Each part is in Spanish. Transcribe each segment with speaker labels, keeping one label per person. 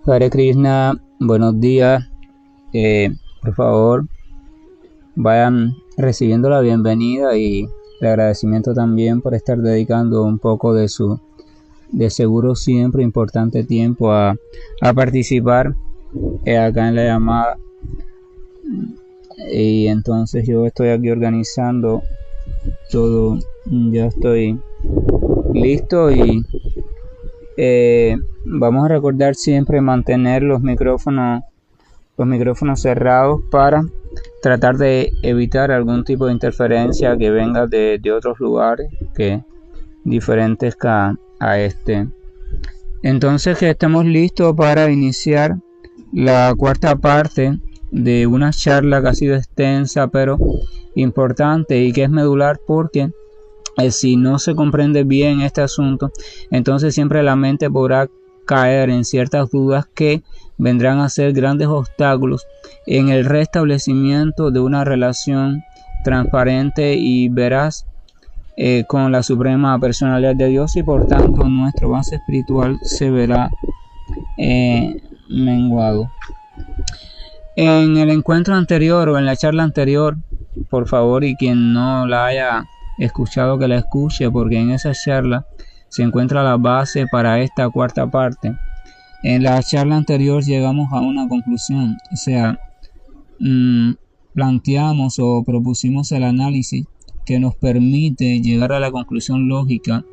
Speaker 1: Hare Krishna, buenos días. Por favor, vayan recibiendo la bienvenida y el agradecimiento también por estar dedicando un poco de su, de seguro siempre importante tiempo a participar acá en la llamada. Y entonces yo estoy aquí organizando todo, ya estoy listo y vamos a recordar siempre mantener los micrófonos cerrados para tratar de evitar algún tipo de interferencia que venga de otros lugares que diferentes a este. Entonces que estemos listos para iniciar la cuarta parte de una charla que ha sido extensa pero importante y que es medular porque si no se comprende bien este asunto, entonces siempre la mente podrá caer en ciertas dudas que vendrán a ser grandes obstáculos en el restablecimiento de una relación transparente y veraz con la suprema personalidad de Dios, y por tanto nuestro avance espiritual se verá menguado. En el encuentro anterior o en la charla anterior, por favor, y quien no la haya escuchado que la escuche, porque en esa charla se encuentra la base para esta cuarta parte. En la charla anterior llegamos a una conclusión, o sea, planteamos o propusimos el análisis que nos permite llegar a la conclusión lógica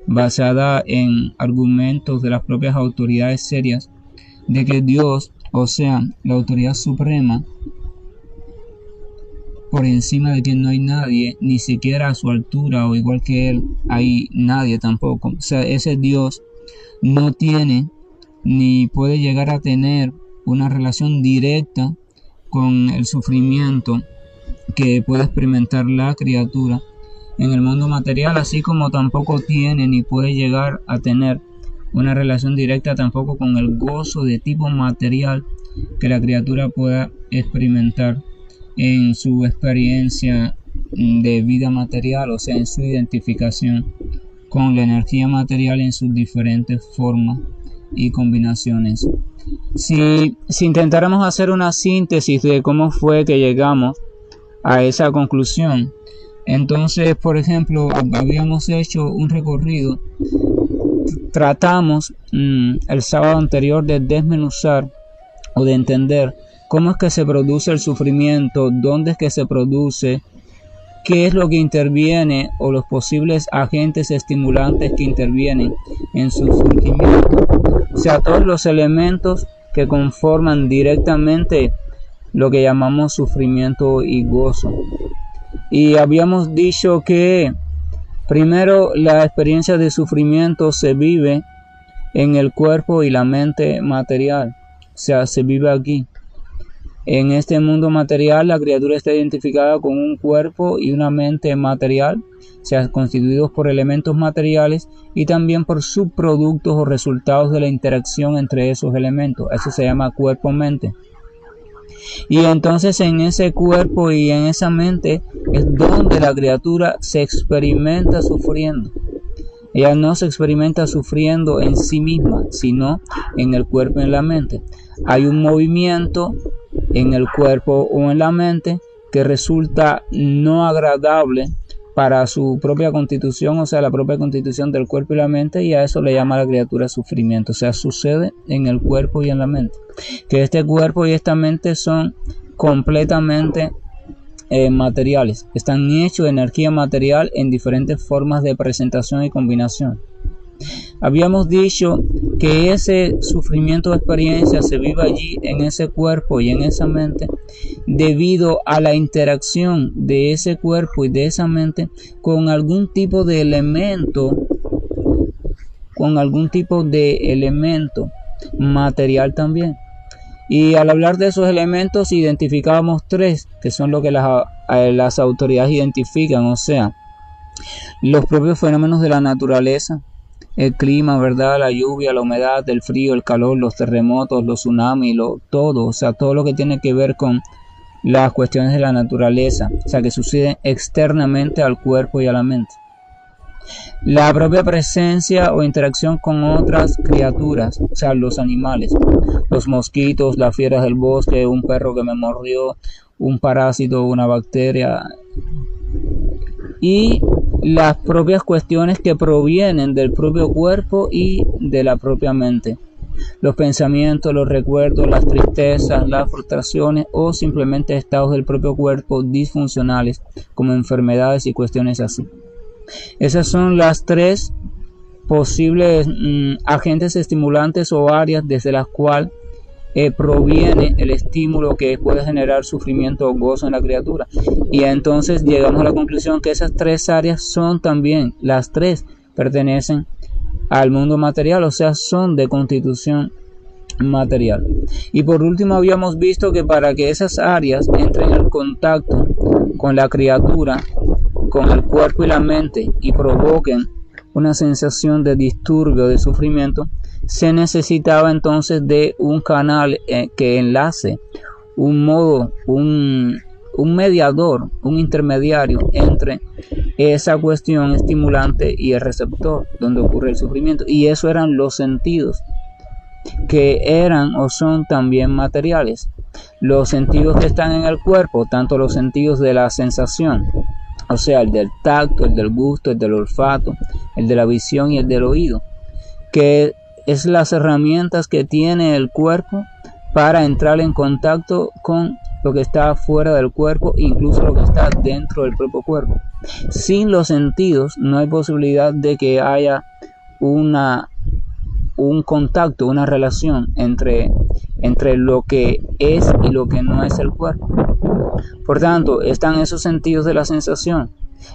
Speaker 1: basada en argumentos de las propias autoridades serias de que Dios, o sea, la autoridad suprema, por encima de quien no hay nadie, ni siquiera a su altura o igual que él hay nadie tampoco. O sea, ese Dios no tiene ni puede llegar a tener una relación directa con el sufrimiento que puede experimentar la criatura en el mundo material, así como tampoco tiene ni puede llegar a tener una relación directa tampoco con el gozo de tipo material que la criatura pueda experimentar en su experiencia de vida material, o sea, en su identificación con la energía material en sus diferentes formas y combinaciones. Si intentáramos hacer una síntesis de cómo fue que llegamos a esa conclusión, entonces, por ejemplo, habíamos hecho un recorrido, tratamos el sábado anterior de desmenuzar o de entender cómo es que se produce el sufrimiento, dónde es que se produce, qué es lo que interviene o los posibles agentes estimulantes que intervienen en su surgimiento. O sea, todos los elementos que conforman directamente lo que llamamos sufrimiento y gozo. Y habíamos dicho que primero la experiencia de sufrimiento se vive en el cuerpo y la mente material. O sea, se vive aquí. En este mundo material, la criatura está identificada con un cuerpo y una mente material, o sea, constituidos por elementos materiales y también por subproductos o resultados de la interacción entre esos elementos. Eso se llama cuerpo-mente. Y entonces en ese cuerpo y en esa mente es donde la criatura se experimenta sufriendo. Ella no se experimenta sufriendo en sí misma, sino en el cuerpo y en la mente. Hay un movimiento en el cuerpo o en la mente que resulta no agradable para su propia constitución, o sea, la propia constitución del cuerpo y la mente, y a eso le llama a la criatura sufrimiento. O sea, sucede en el cuerpo y en la mente. Que este cuerpo y esta mente son completamente materiales, están hechos de energía material en diferentes formas de presentación y combinación. Habíamos dicho que ese sufrimiento de experiencia se vive allí en ese cuerpo y en esa mente debido a la interacción de ese cuerpo y de esa mente con algún tipo de elemento, material también. Y al hablar de esos elementos identificábamos tres, que son lo que las autoridades identifican, o sea, los propios fenómenos de la naturaleza, el clima, ¿verdad? La lluvia, la humedad, el frío, el calor, los terremotos, los tsunamis, todo, o sea, todo lo que tiene que ver con las cuestiones de la naturaleza, o sea, que suceden externamente al cuerpo y a la mente. La propia presencia o interacción con otras criaturas, o sea, los animales, los mosquitos, las fieras del bosque, un perro que me mordió, un parásito, una bacteria, y las propias cuestiones que provienen del propio cuerpo y de la propia mente. Los pensamientos, los recuerdos, las tristezas, las frustraciones o simplemente estados del propio cuerpo disfuncionales, como enfermedades y cuestiones así. Esas son las tres posibles agentes estimulantes o áreas desde las cuales proviene el estímulo que puede generar sufrimiento o gozo en la criatura. Y entonces llegamos a la conclusión que esas tres áreas son también, las tres pertenecen al mundo material, o sea, son de constitución material. Y por último habíamos visto que para que esas áreas entren en contacto con la criatura, con el cuerpo y la mente y provoquen una sensación de disturbio, de sufrimiento, se necesitaba entonces de un canal que enlace, un modo, un mediador, un intermediario entre esa cuestión estimulante y el receptor donde ocurre el sufrimiento, y eso eran los sentidos, que eran o son también materiales. Los sentidos que están en el cuerpo, tanto los sentidos de la sensación, o sea, el del tacto, el del gusto, el del olfato, el de la visión y el del oído, que es las herramientas que tiene el cuerpo para entrar en contacto con lo que está fuera del cuerpo, incluso lo que está dentro del propio cuerpo. Sin los sentidos no hay posibilidad de que haya un contacto, una relación entre lo que es y lo que no es el cuerpo. Por tanto, están esos sentidos de la sensación,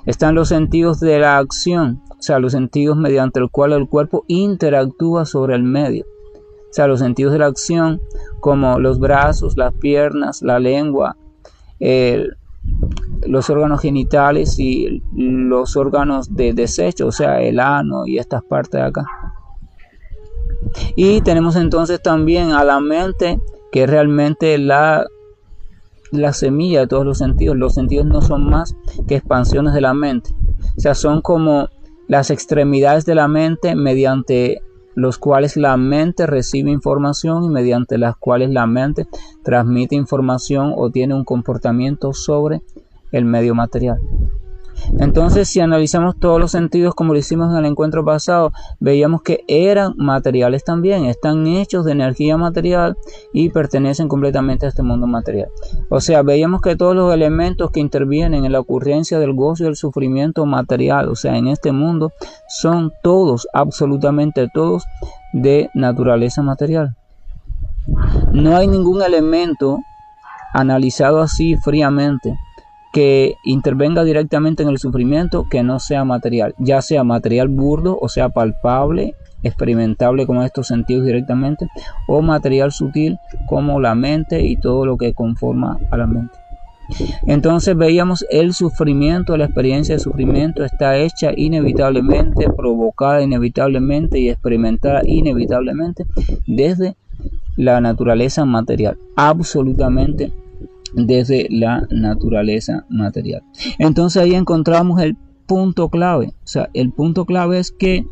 Speaker 1: están los sentidos de la acción, o sea, los sentidos mediante el cual el cuerpo interactúa sobre el medio. O sea, los sentidos de la acción, como los brazos, las piernas, la lengua, los órganos genitales y los órganos de desecho, o sea, el ano y estas partes de acá. Y tenemos entonces también a la mente, que es realmente la semilla de todos los sentidos. Los sentidos no son más que expansiones de la mente. O sea, son como las extremidades de la mente mediante los cuales la mente recibe información y mediante las cuales la mente transmite información o tiene un comportamiento sobre el medio material. Entonces, si analizamos todos los sentidos como lo hicimos en el encuentro pasado, veíamos que eran materiales también, están hechos de energía material y pertenecen completamente a este mundo material. O sea, veíamos que todos los elementos que intervienen en la ocurrencia del gozo y el sufrimiento material, o sea, en este mundo, son todos, absolutamente todos, de naturaleza material. No hay ningún elemento analizado así fríamente que intervenga directamente en el sufrimiento que no sea material, ya sea material burdo, o sea, palpable, experimentable como estos sentidos directamente, o material sutil como la mente y todo lo que conforma a la mente. Entonces veíamos el sufrimiento, la experiencia de sufrimiento está hecha inevitablemente, provocada inevitablemente y experimentada inevitablemente desde la naturaleza material, absolutamente desde la naturaleza material. Entonces ahí encontramos el punto clave. O sea, el punto clave es que,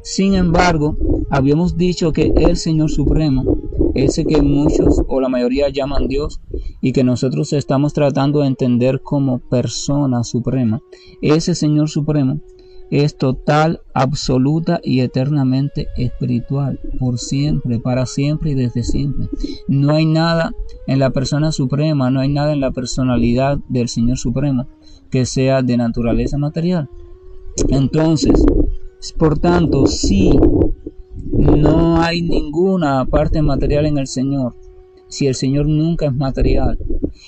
Speaker 1: sin embargo, habíamos dicho que el Señor Supremo, ese que muchos o la mayoría llaman Dios y que nosotros estamos tratando de entender como persona suprema, ese Señor Supremo es total, absoluta y eternamente espiritual, por siempre, para siempre y desde siempre. No hay nada en la persona suprema, no hay nada en la personalidad del Señor Supremo que sea de naturaleza material. Entonces, por tanto, si no hay ninguna parte material en el Señor, si el Señor nunca es material,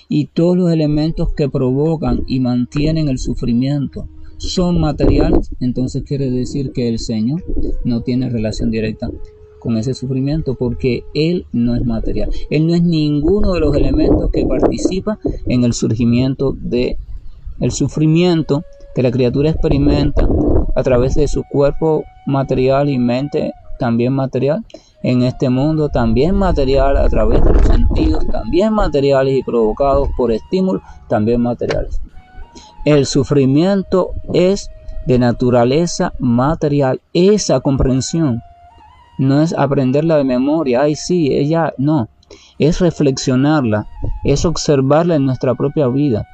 Speaker 1: y todos los elementos que provocan y mantienen el sufrimiento son materiales, entonces quiere decir que el Señor no tiene relación directa con ese sufrimiento, porque Él no es material. Él no es ninguno de los elementos que participa en el surgimiento de el sufrimiento que la criatura experimenta a través de su cuerpo material y mente también material, en este mundo también material, a través de los sentidos también materiales y provocados por estímulos también materiales. El sufrimiento es de naturaleza material. Esa comprensión no es aprenderla de memoria, ay sí, ella no, es reflexionarla, es observarla en nuestra propia vida,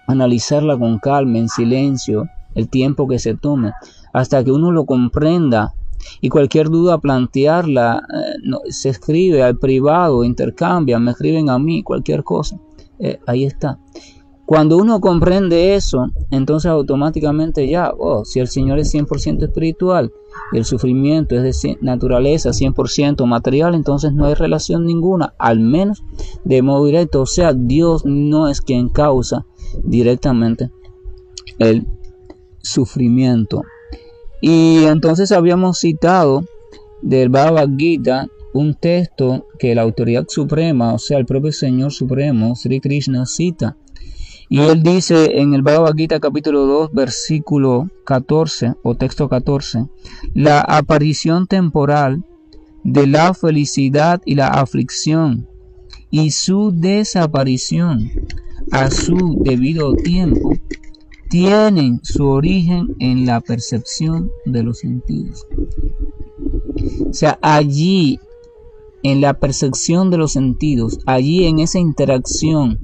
Speaker 1: analizarla con calma, en silencio, el tiempo que se tome, hasta que uno lo comprenda. Y cualquier duda plantearla, se escribe al privado, intercambian, me escriben a mí, cualquier cosa, ahí está. Cuando uno comprende eso, entonces automáticamente ya, si el Señor es 100% espiritual y el sufrimiento es de naturaleza 100% material, entonces no hay relación ninguna, al menos de modo directo. O sea, Dios no es quien causa directamente el sufrimiento. Y entonces habíamos citado del Bhagavad Gita un texto que la autoridad suprema, o sea, el propio Señor Supremo, Sri Krishna, cita. Y él dice en el Bhagavad Gita capítulo 2, versículo 14 o texto 14, la aparición temporal de la felicidad y la aflicción y su desaparición a su debido tiempo tienen su origen en la percepción de los sentidos. O sea, allí, en la percepción de los sentidos, allí en esa interacción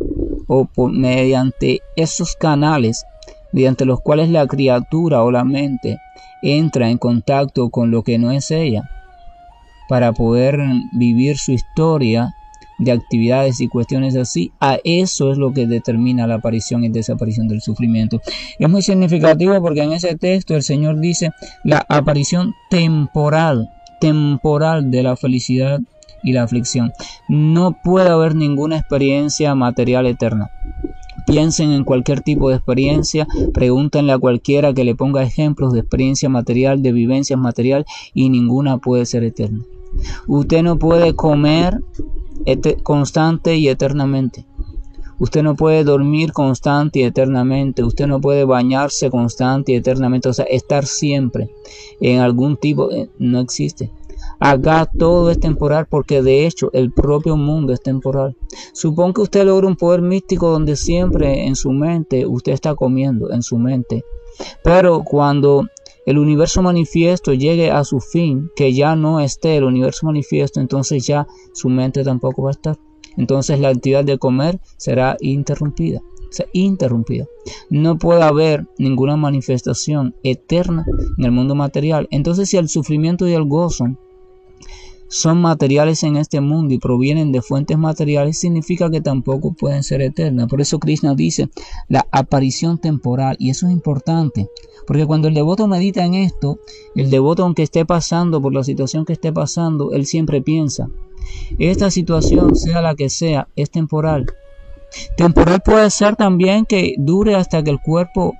Speaker 1: o mediante esos canales mediante los cuales la criatura o la mente entra en contacto con lo que no es ella para poder vivir su historia de actividades y cuestiones así, a eso es lo que determina la aparición y desaparición del sufrimiento. Es muy significativo porque en ese texto el Señor dice la aparición temporal de la felicidad y la aflicción. No puede haber ninguna experiencia material eterna. Piensen en cualquier tipo de experiencia, pregúntenle a cualquiera que le ponga ejemplos de experiencia material, de vivencias material, y ninguna puede ser eterna. Usted no puede comer constante y eternamente. Usted no puede dormir constante y eternamente. Usted no puede bañarse constante y eternamente. O sea, estar siempre en algún tipo, no existe. Acá todo es temporal porque de hecho el propio mundo es temporal. Supongo que usted logra un poder místico donde siempre en su mente usted está comiendo, en su mente. Pero cuando el universo manifiesto llegue a su fin, que ya no esté el universo manifiesto, entonces ya su mente tampoco va a estar. Entonces la actividad de comer será interrumpida. No puede haber ninguna manifestación eterna en el mundo material. Entonces si el sufrimiento y el gozo son materiales en este mundo y provienen de fuentes materiales, significa que tampoco pueden ser eternas. Por eso Krishna dice la aparición temporal, y eso es importante, porque cuando el devoto medita en esto, el devoto, aunque esté pasando por la situación que esté pasando, él siempre piensa, esta situación, sea la que sea, es temporal. Temporal puede ser también que dure hasta que el cuerpo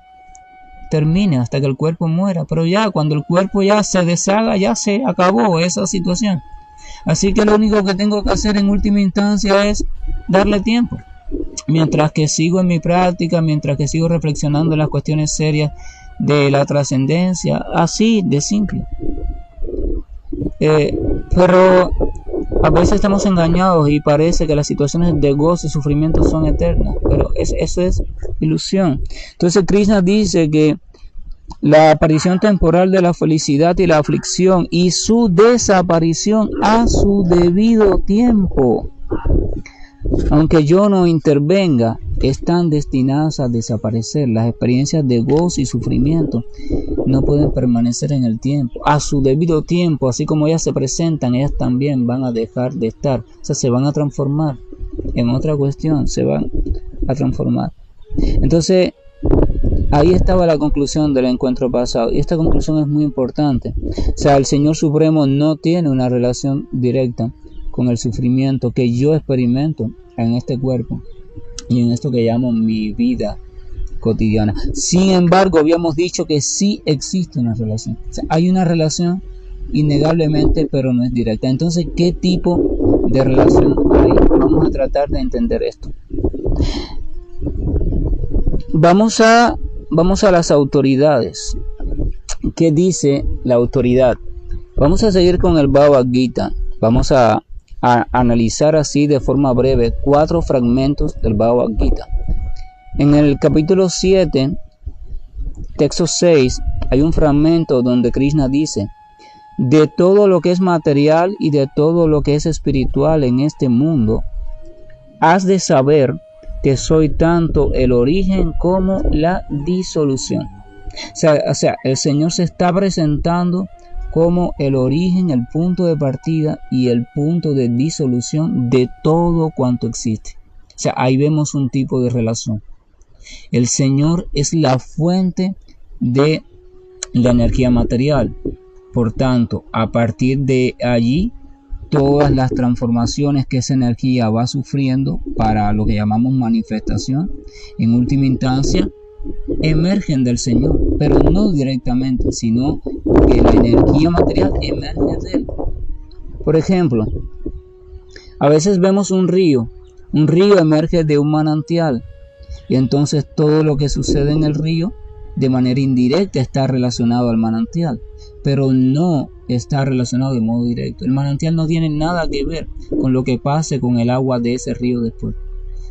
Speaker 1: termine, hasta que el cuerpo muera, pero ya cuando el cuerpo ya se deshaga, ya se acabó esa situación. Así que lo único que tengo que hacer en última instancia es darle tiempo. Mientras que sigo en mi práctica, mientras que sigo reflexionando en las cuestiones serias de la trascendencia, así de simple. Pero a veces estamos engañados y parece que las situaciones de gozo y sufrimiento son eternas, pero eso es ilusión. Entonces Krishna dice que la aparición temporal de la felicidad y la aflicción y su desaparición a su debido tiempo, aunque yo no intervenga, están destinadas a desaparecer. Las experiencias de gozo y sufrimiento no pueden permanecer en el tiempo. A su debido tiempo, así como ellas se presentan, ellas también van a dejar de estar. O sea, se van a transformar en otra cuestión, se van a transformar. Entonces, ahí estaba la conclusión del encuentro pasado, y esta conclusión es muy importante. O sea, el Señor Supremo no tiene una relación directa con el sufrimiento que yo experimento en este cuerpo y en esto que llamo mi vida cotidiana. Sin embargo, habíamos dicho que sí existe una relación. O sea, hay una relación innegablemente, pero no es directa. Entonces, ¿qué tipo de relación hay? Vamos a tratar de entender esto. Vamos a las autoridades. ¿Qué dice la autoridad? Vamos a seguir con el Bhagavad Gita. Vamos a analizar así de forma breve 4 fragmentos del Bhagavad Gita. En el capítulo 7, texto 6 hay un fragmento donde Krishna dice: de todo lo que es material y de todo lo que es espiritual en este mundo, has de saber que soy tanto el origen como la disolución. O sea, el Señor se está presentando como el origen, el punto de partida y el punto de disolución de todo cuanto existe. O sea, ahí vemos un tipo de relación. El Señor es la fuente de la energía material. Por tanto, a partir de allí, todas las transformaciones que esa energía va sufriendo para lo que llamamos manifestación, en última instancia, emergen del Señor, pero no directamente, sino que la energía material emerge de Él. Por ejemplo, a veces vemos un río emerge de un manantial, y entonces todo lo que sucede en el río de manera indirecta está relacionado al manantial, pero no está relacionado de modo directo. El manantial no tiene nada que ver con lo que pase con el agua de ese río después.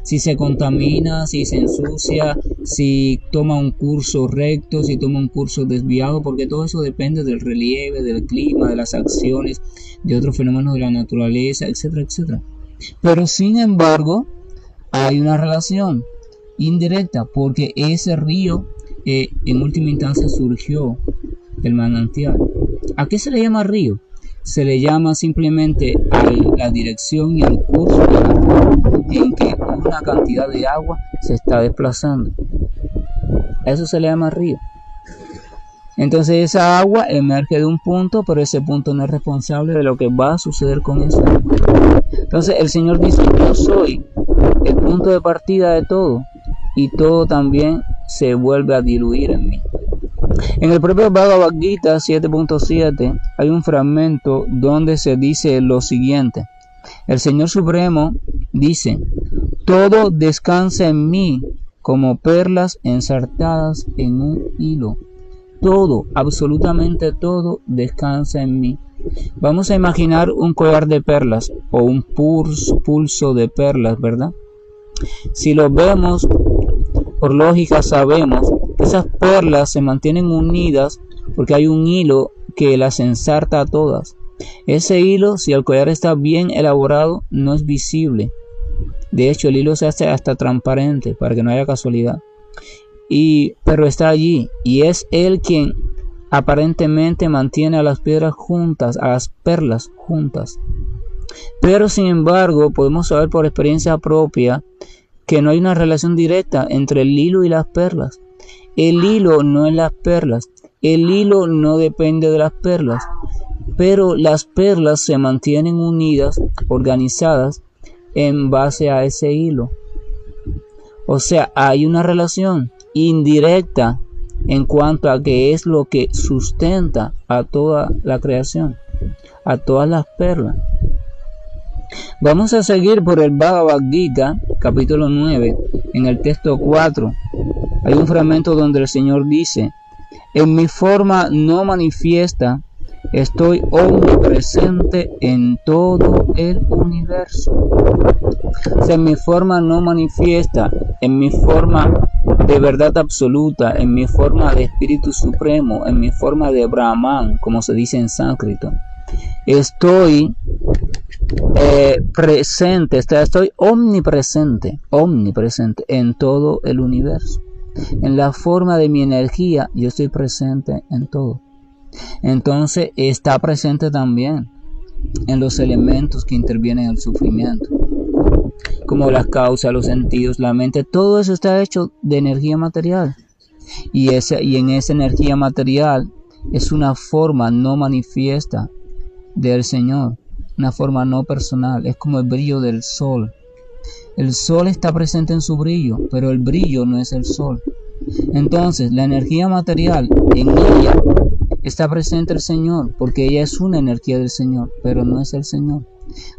Speaker 1: Si se contamina, si se ensucia, si toma un curso recto, si toma un curso desviado, porque todo eso depende del relieve, del clima, de las acciones, de otros fenómenos de la naturaleza, etcétera, etcétera. Pero sin embargo, hay una relación indirecta, porque ese río en última instancia surgió del manantial. ¿A qué se le llama río? Se le llama simplemente a la dirección y al curso de la forma en que una cantidad de agua se está desplazando. A eso se le llama río. Entonces esa agua emerge de un punto, pero ese punto no es responsable de lo que va a suceder con esa agua. Entonces el Señor dice: yo soy el punto de partida de todo, y todo también se vuelve a diluir en mí. En el propio Bhagavad Gita 7.7 hay un fragmento donde se dice lo siguiente. El Señor Supremo dice: todo descansa en mí como perlas ensartadas en un hilo. Todo, absolutamente todo, descansa en mí. Vamos a imaginar un collar de perlas o un pulso de perlas, ¿verdad? Si lo vemos, por lógica sabemos que esas perlas se mantienen unidas porque hay un hilo que las ensarta a todas. Ese hilo, si el collar está bien elaborado, no es visible. De hecho, el hilo se hace hasta transparente para que no haya casualidad. Pero está allí, y es él quien aparentemente mantiene a las piedras juntas, a las perlas juntas. Pero sin embargo, podemos saber por experiencia propia que no hay una relación directa entre el hilo y las perlas. El hilo no es las perlas, el hilo no depende de las perlas, pero las perlas se mantienen unidas, organizadas en base a ese hilo. O sea, hay una relación indirecta en cuanto a que es lo que sustenta a toda la creación, a todas las perlas. Vamos a seguir por el Bhagavad Gita, capítulo 9, en el texto 4. Hay un fragmento donde el Señor dice: en mi forma no manifiesta, estoy omnipresente en todo el universo. O sea, en mi forma no manifiesta, en mi forma de verdad absoluta, en mi forma de espíritu supremo, en mi forma de Brahman, como se dice en sánscrito, estoy presente, estoy omnipresente en todo el universo. En la forma de mi energía, yo estoy presente en todo. Entonces está presente también en los elementos que intervienen en el sufrimiento, como las causas, los sentidos, la mente. Todo eso está hecho de energía material, y en esa energía material es una forma no manifiesta del Señor, una forma no personal. Es como el brillo del sol. El sol está presente en su brillo, pero el brillo no es el sol. Entonces la energía material, en ella está presente el Señor, porque ella es una energía del Señor, pero no es el Señor.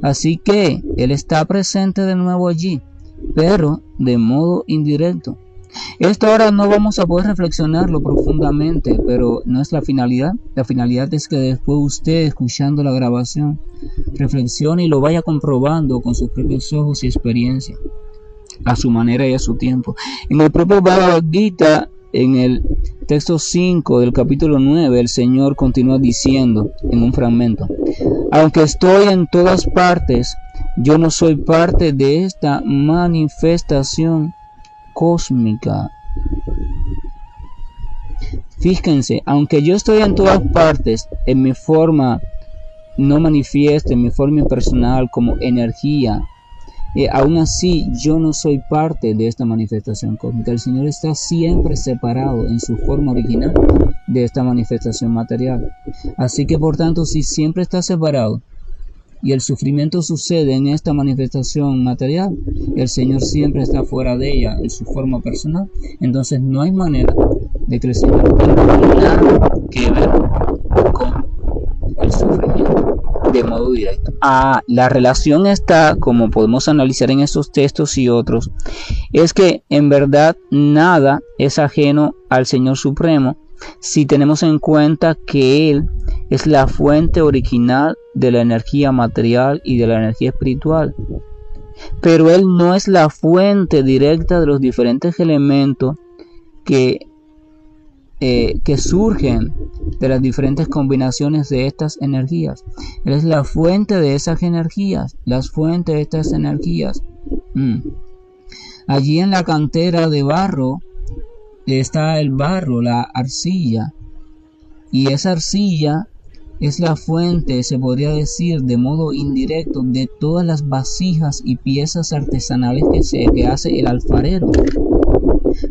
Speaker 1: Así que Él está presente de nuevo allí, pero de modo indirecto. Esto ahora no vamos a poder reflexionarlo profundamente, pero no es la finalidad. La finalidad es que después usted, escuchando la grabación, reflexione y lo vaya comprobando con sus propios ojos y experiencia, a su manera y a su tiempo. En el propio Bhagavad Gita en el texto 5 del capítulo 9, el Señor continúa diciendo en un fragmento: aunque estoy en todas partes, yo no soy parte de esta manifestación cósmica. Fíjense, aunque yo estoy en todas partes, en mi forma no manifiesta, en mi forma impersonal como energía, aún así yo no soy parte de esta manifestación cósmica. El Señor está siempre separado en su forma original de esta manifestación material. Así que por tanto, si siempre está separado y el sufrimiento sucede en esta manifestación material, el Señor siempre está fuera de ella en su forma personal. Entonces no hay manera de que el Señor tenga nada que ver con el sufrimiento de modo directo. La relación está, como podemos analizar en estos textos y otros, es que en verdad nada es ajeno al Señor Supremo si tenemos en cuenta que Él es la fuente original de la energía material y de la energía espiritual. Pero Él no es la fuente directa de los diferentes elementos que surgen de las diferentes combinaciones de estas energías. Él es la fuente de esas energías, las fuentes de estas energías. Allí en la cantera de barro está el barro, la arcilla, y esa arcilla es la fuente, se podría decir de modo indirecto, de todas las vasijas y piezas artesanales que hace el alfarero.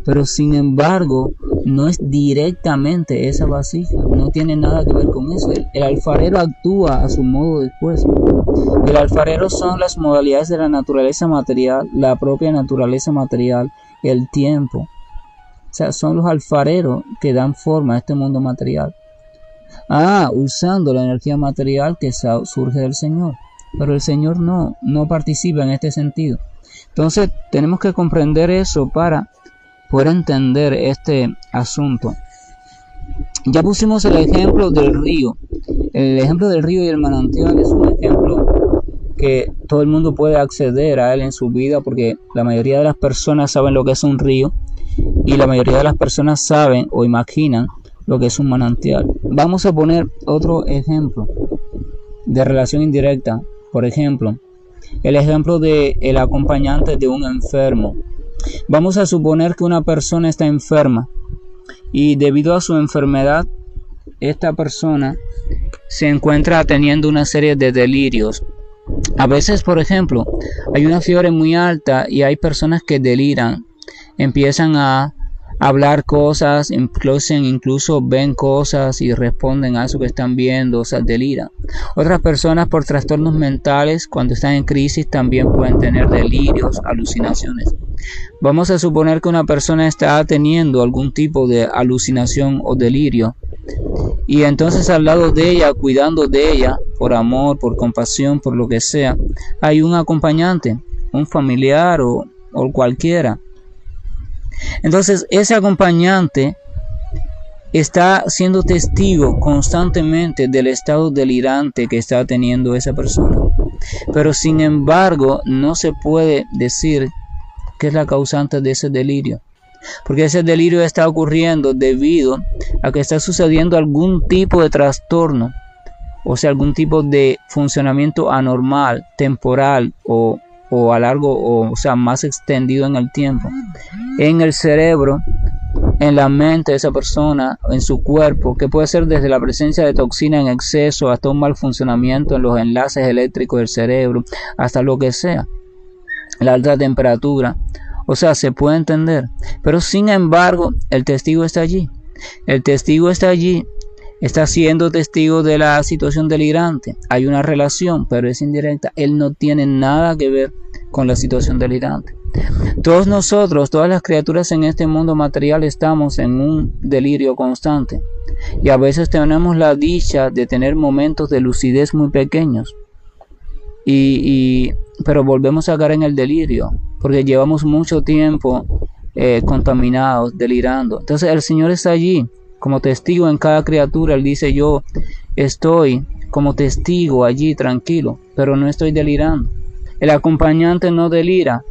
Speaker 1: Pero sin embargo, no es directamente esa vasija, no tiene nada que ver con eso. El alfarero actúa a su modo después. El alfarero son las modalidades de la naturaleza material, la propia naturaleza material, el tiempo. O sea, son los alfareros que dan forma a este mundo material. Usando la energía material que surge del Señor. Pero el Señor no participa en este sentido. Entonces tenemos que comprender eso para poder entender este asunto. Ya pusimos el ejemplo del río. El ejemplo del río y el manantial es un ejemplo que todo el mundo puede acceder a él en su vida, porque la mayoría de las personas saben lo que es un río y la mayoría de las personas saben o imaginan lo que es un manantial. Vamos a poner otro ejemplo de relación indirecta. Por ejemplo, el ejemplo del acompañante de un enfermo. Vamos a suponer que una persona está enferma y debido a su enfermedad, esta persona se encuentra teniendo una serie de delirios. A veces, por ejemplo, hay una fiebre muy alta y hay personas que deliran, empiezan a hablar cosas, incluso ven cosas y responden a eso que están viendo, o sea, deliran. Otras personas por trastornos mentales, cuando están en crisis, también pueden tener delirios, alucinaciones. Vamos a suponer que una persona está teniendo algún tipo de alucinación o delirio, y entonces al lado de ella, cuidando de ella, por amor, por compasión, por lo que sea, hay un acompañante, un familiar o cualquiera. Entonces ese acompañante está siendo testigo constantemente del estado delirante que está teniendo esa persona, pero sin embargo no se puede decir qué es la causante de ese delirio, porque ese delirio está ocurriendo debido a que está sucediendo algún tipo de trastorno, o sea, algún tipo de funcionamiento anormal, temporal o a largo, o sea, más extendido en el tiempo, en el cerebro, en la mente de esa persona, en su cuerpo, que puede ser desde la presencia de toxina en exceso hasta un mal funcionamiento en los enlaces eléctricos del cerebro, hasta lo que sea, la alta temperatura. O sea, se puede entender, pero sin embargo el testigo está allí. El testigo está allí, está siendo testigo de la situación delirante. Hay una relación, pero es indirecta. Él no tiene nada que ver con la situación delirante. Todos nosotros, todas las criaturas en este mundo material, estamos en un delirio constante. Y a veces tenemos la dicha de tener momentos de lucidez muy pequeños. Pero volvemos a caer en el delirio, porque llevamos mucho tiempo contaminados, delirando. Entonces el Señor está allí como testigo en cada criatura. Él dice: yo estoy como testigo allí tranquilo, pero no estoy delirando. El acompañante no delira,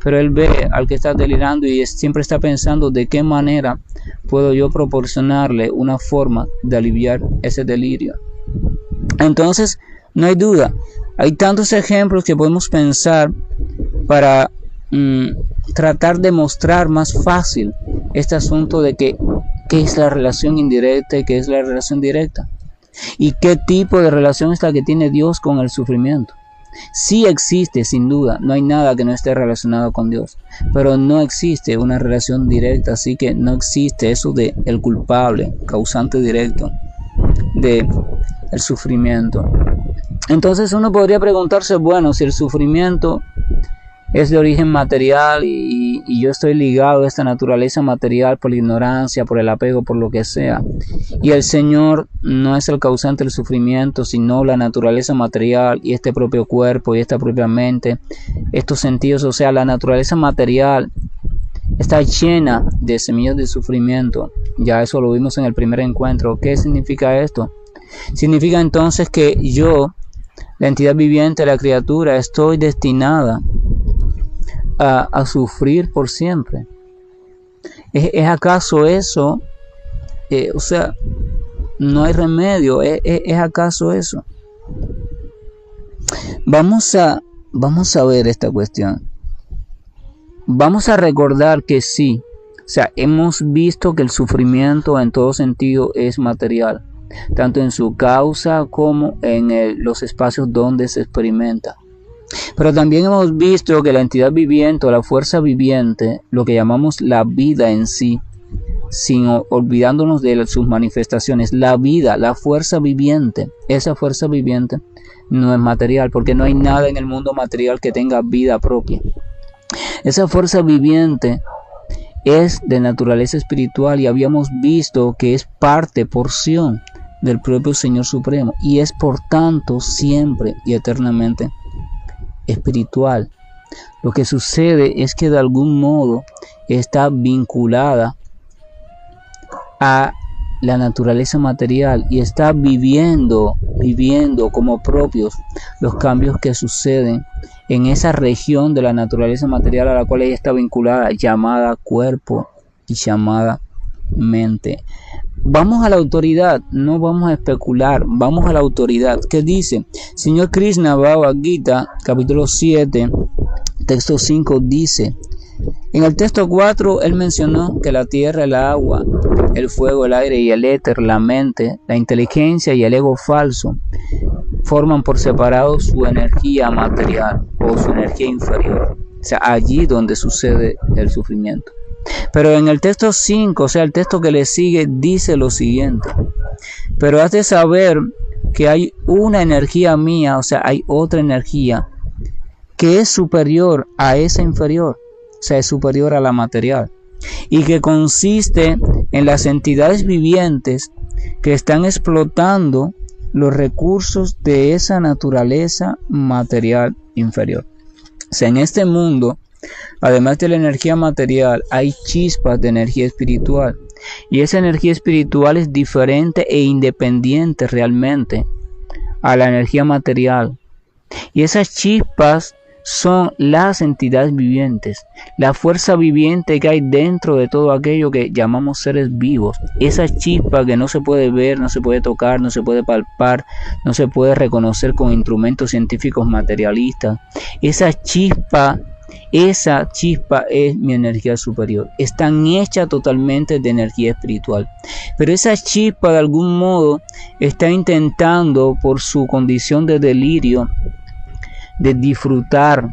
Speaker 1: pero él ve al que está delirando y siempre está pensando de qué manera puedo yo proporcionarle una forma de aliviar ese delirio. Entonces, no hay duda, hay tantos ejemplos que podemos pensar para tratar de mostrar más fácil este asunto de qué es la relación indirecta y qué es la relación directa. Y qué tipo de relación es la que tiene Dios con el sufrimiento. Sí existe, sin duda, no hay nada que no esté relacionado con Dios, pero no existe una relación directa, así que no existe eso de el culpable, causante directo de el sufrimiento. Entonces uno podría preguntarse, bueno, si el sufrimiento es de origen material y yo estoy ligado a esta naturaleza material por la ignorancia, por el apego, por lo que sea, y el Señor no es el causante del sufrimiento, sino la naturaleza material y este propio cuerpo y esta propia mente, estos sentidos, o sea, la naturaleza material está llena de semillas de sufrimiento. Ya eso lo vimos en el primer encuentro. ¿Qué significa esto? Significa entonces que yo, la entidad viviente, la criatura, estoy destinada a sufrir por siempre. ¿Es acaso eso? O sea, no hay remedio. ¿Es acaso eso? Vamos a ver esta cuestión. Vamos a recordar que sí, o sea, hemos visto que el sufrimiento en todo sentido es material, tanto en su causa como en los espacios donde se experimenta. Pero también hemos visto que la entidad viviente o la fuerza viviente, lo que llamamos la vida en sí, sin olvidándonos de sus manifestaciones, la vida, la fuerza viviente, esa fuerza viviente no es material, porque no hay nada en el mundo material que tenga vida propia. Esa fuerza viviente es de naturaleza espiritual y habíamos visto que es parte, porción del propio Señor Supremo y es por tanto siempre y eternamente espiritual. Lo que sucede es que de algún modo está vinculada a la naturaleza material y está viviendo como propios los cambios que suceden en esa región de la naturaleza material a la cual ella está vinculada, llamada cuerpo y llamada mente. Vamos a la autoridad, no vamos a especular, vamos a la autoridad. ¿Qué dice? Señor Krishna Bhagavad Gita, capítulo 7, texto 5 dice: en el texto 4 él mencionó que la tierra, el agua, el fuego, el aire y el éter, la mente, la inteligencia y el ego falso forman por separado su energía material o su energía inferior, o sea, allí donde sucede el sufrimiento. Pero en el texto 5, o sea, el texto que le sigue, dice lo siguiente: pero has de saber que hay una energía mía, o sea, hay otra energía que es superior a esa inferior, o sea, es superior a la material, y que consiste en las entidades vivientes que están explotando los recursos de esa naturaleza material inferior. O sea, en este mundo, además de la energía material, hay chispas de energía espiritual. Y esa energía espiritual es diferente e independiente realmente a la energía material. Y esas chispas son las entidades vivientes, la fuerza viviente que hay dentro de todo aquello que llamamos seres vivos. Esa chispa que no se puede ver, no se puede tocar, no se puede palpar, no se puede reconocer con instrumentos científicos materialistas. Esa chispa es mi energía superior. Están hechas totalmente de energía espiritual. Pero esa chispa de algún modo está intentando, por su condición de delirio, de disfrutar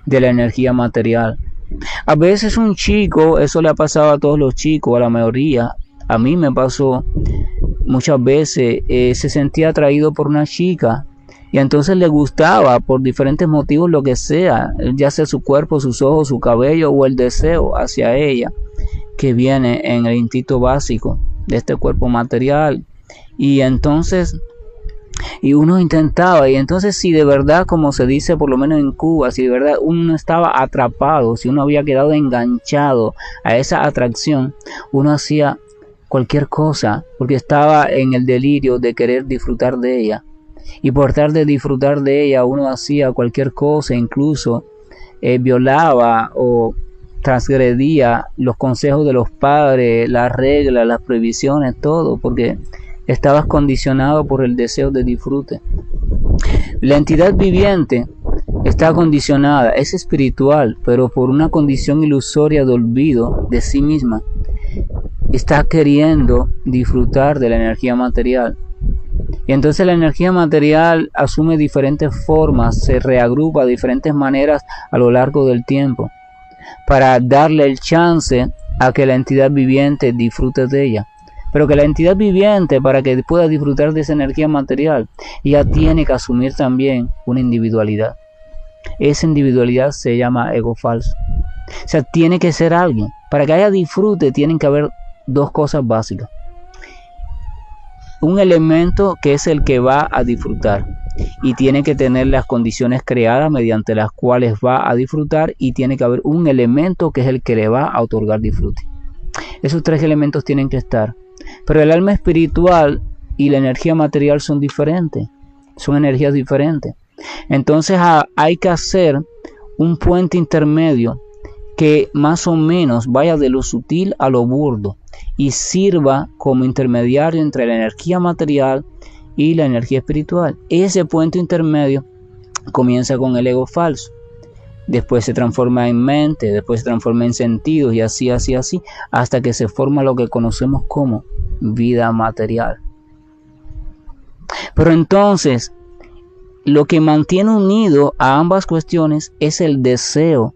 Speaker 1: de la energía material. A veces un chico, eso le ha pasado a todos los chicos, a la mayoría, a mí me pasó muchas veces, se sentía atraído por una chica y entonces le gustaba por diferentes motivos, lo que sea, ya sea su cuerpo, sus ojos, su cabello o el deseo hacia ella, que viene en el instinto básico de este cuerpo material. Y entonces uno intentaba, y entonces si de verdad, como se dice por lo menos en Cuba, si de verdad uno estaba atrapado, si uno había quedado enganchado a esa atracción, uno hacía cualquier cosa porque estaba en el delirio de querer disfrutar de ella. Y por tratar de disfrutar de ella, uno hacía cualquier cosa, incluso violaba o transgredía los consejos de los padres, las reglas, las prohibiciones, todo, porque estabas condicionado por el deseo de disfrute. La entidad viviente está condicionada, es espiritual, pero por una condición ilusoria de olvido de sí misma, está queriendo disfrutar de la energía material. Y entonces la energía material asume diferentes formas, se reagrupa de diferentes maneras a lo largo del tiempo, para darle el chance a que la entidad viviente disfrute de ella. Pero que la entidad viviente, para que pueda disfrutar de esa energía material, ella tiene que asumir también una individualidad. Esa individualidad se llama ego falso. O sea, tiene que ser alguien. Para que haya disfrute tienen que haber dos cosas básicas. Un elemento que es el que va a disfrutar y tiene que tener las condiciones creadas mediante las cuales va a disfrutar, y tiene que haber un elemento que es el que le va a otorgar disfrute. Esos tres elementos tienen que estar. Pero el alma espiritual y la energía material son diferentes, son energías diferentes. Entonces hay que hacer un puente intermedio que más o menos vaya de lo sutil a lo burdo y sirva como intermediario entre la energía material y la energía espiritual. Ese puente intermedio comienza con el ego falso, después se transforma en mente, después se transforma en sentidos, y así, hasta que se forma lo que conocemos como vida material. Pero entonces, lo que mantiene unido a ambas cuestiones es el deseo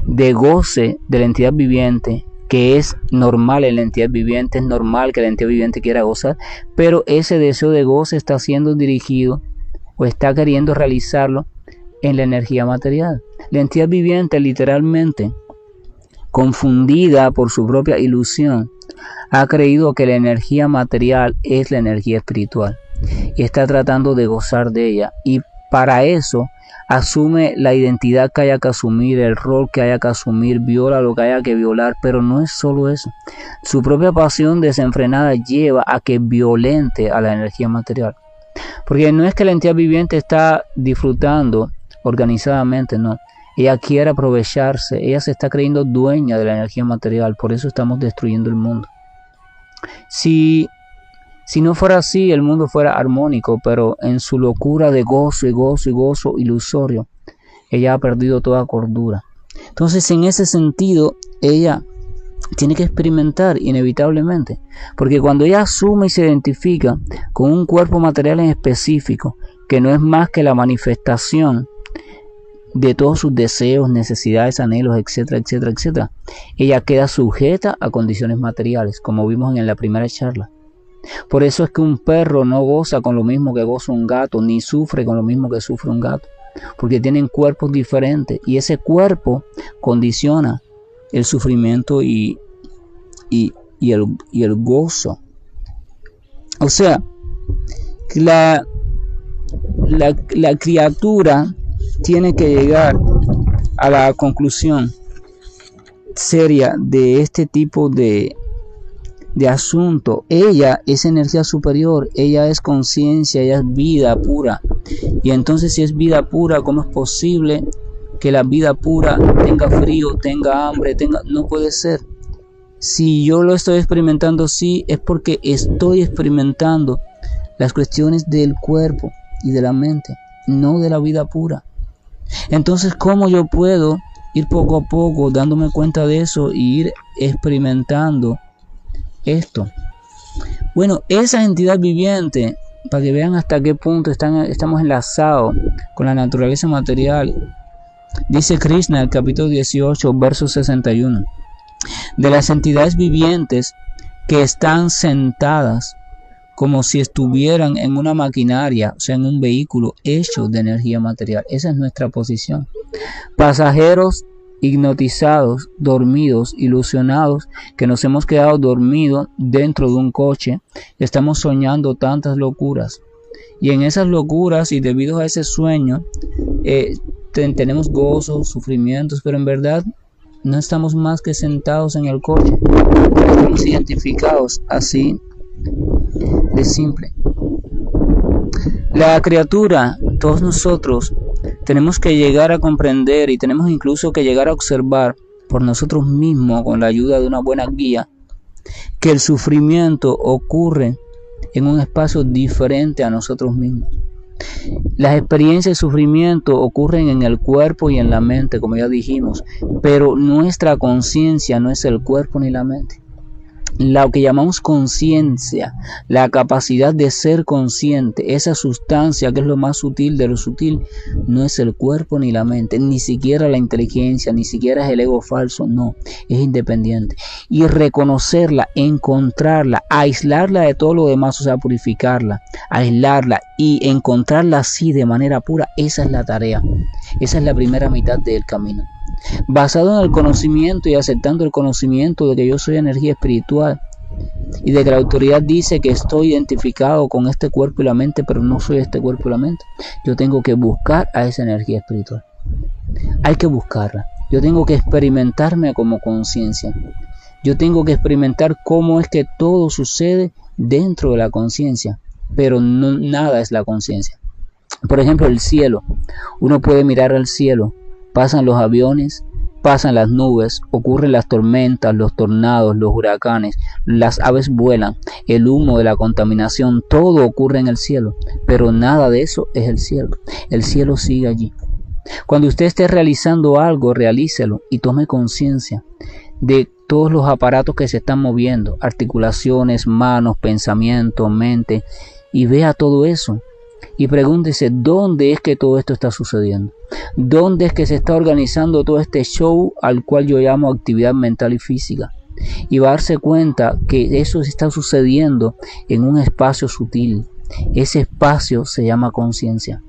Speaker 1: de goce de la entidad viviente, que es normal en la entidad viviente, es normal que la entidad viviente quiera gozar, pero ese deseo de goce está siendo dirigido o está queriendo realizarlo en la energía material. La entidad viviente, literalmente confundida por su propia ilusión, ha creído que la energía material es la energía espiritual y está tratando de gozar de ella, y para eso asume la identidad que haya que asumir, el rol que haya que asumir, viola lo que haya que violar. Pero no es solo eso, su propia pasión desenfrenada lleva a que violente a la energía material, porque no es que la entidad viviente está disfrutando organizadamente, no, ella quiere aprovecharse, ella se está creyendo dueña de la energía material. Por eso estamos destruyendo el mundo. Si no fuera así, el mundo fuera armónico, pero en su locura de gozo y gozo y gozo ilusorio, ella ha perdido toda cordura. Entonces, en ese sentido, ella tiene que experimentar inevitablemente, porque cuando ella asume y se identifica con un cuerpo material en específico, que no es más que la manifestación de todos sus deseos, necesidades, anhelos, etcétera, etcétera, etcétera, ella queda sujeta a condiciones materiales, como vimos en la primera charla. Por eso es que un perro no goza con lo mismo que goza un gato, ni sufre con lo mismo que sufre un gato, porque tienen cuerpos diferentes, y ese cuerpo condiciona el sufrimiento y el gozo. O sea, la criatura tiene que llegar a la conclusión seria de este tipo de asunto. Ella es energía superior, ella es conciencia, ella es vida pura. Y entonces, si es vida pura, ¿cómo es posible que la vida pura tenga frío, tenga hambre, no puede ser? Si yo lo estoy experimentando, sí, es porque estoy experimentando las cuestiones del cuerpo y de la mente, no de la vida pura. Entonces, ¿cómo yo puedo ir poco a poco dándome cuenta de eso y ir experimentando esto? Bueno, esa entidad viviente, para que vean hasta qué punto estamos enlazados con la naturaleza material, dice Krishna en el capítulo 18, verso 61, de las entidades vivientes que están sentadas como si estuvieran en una maquinaria, o sea, en un vehículo hecho de energía material. Esa es nuestra posición. Pasajeros hipnotizados, dormidos, ilusionados, que nos hemos quedado dormidos dentro de un coche, estamos soñando tantas locuras, y en esas locuras y debido a ese sueño tenemos gozos, sufrimientos, pero en verdad no estamos más que sentados en el coche, estamos identificados así de simple. La criatura, todos nosotros, tenemos que llegar a comprender y tenemos incluso que llegar a observar por nosotros mismos, con la ayuda de una buena guía, que el sufrimiento ocurre en un espacio diferente a nosotros mismos. Las experiencias de sufrimiento ocurren en el cuerpo y en la mente, como ya dijimos, pero nuestra conciencia no es el cuerpo ni la mente. Lo que llamamos conciencia, la capacidad de ser consciente, esa sustancia que es lo más sutil de lo sutil, no es el cuerpo ni la mente, ni siquiera la inteligencia, ni siquiera es el ego falso, no, es independiente. Y reconocerla, encontrarla, aislarla de todo lo demás, o sea, purificarla, aislarla y encontrarla así de manera pura, esa es la tarea, esa es la primera mitad del camino. Basado en el conocimiento y aceptando el conocimiento de que yo soy energía espiritual y de que la autoridad dice que estoy identificado con este cuerpo y la mente, pero no soy este cuerpo y la mente, yo tengo que buscar a esa energía espiritual. Hay que buscarla. Yo tengo que experimentarme como conciencia. Yo tengo que experimentar cómo es que todo sucede dentro de la conciencia, pero no, nada es la conciencia. Por ejemplo, el cielo. Uno puede mirar al cielo. Pasan los aviones, pasan las nubes, ocurren las tormentas, los tornados, los huracanes, las aves vuelan, el humo de la contaminación, todo ocurre en el cielo, pero nada de eso es el cielo. El cielo sigue allí. Cuando usted esté realizando algo, realícelo y tome conciencia de todos los aparatos que se están moviendo, articulaciones, manos, pensamiento, mente, y vea todo eso. Y pregúntese, ¿dónde es que todo esto está sucediendo? ¿Dónde es que se está organizando todo este show al cual yo llamo actividad mental y física? Y va a darse cuenta que eso está sucediendo en un espacio sutil. Ese espacio se llama conciencia.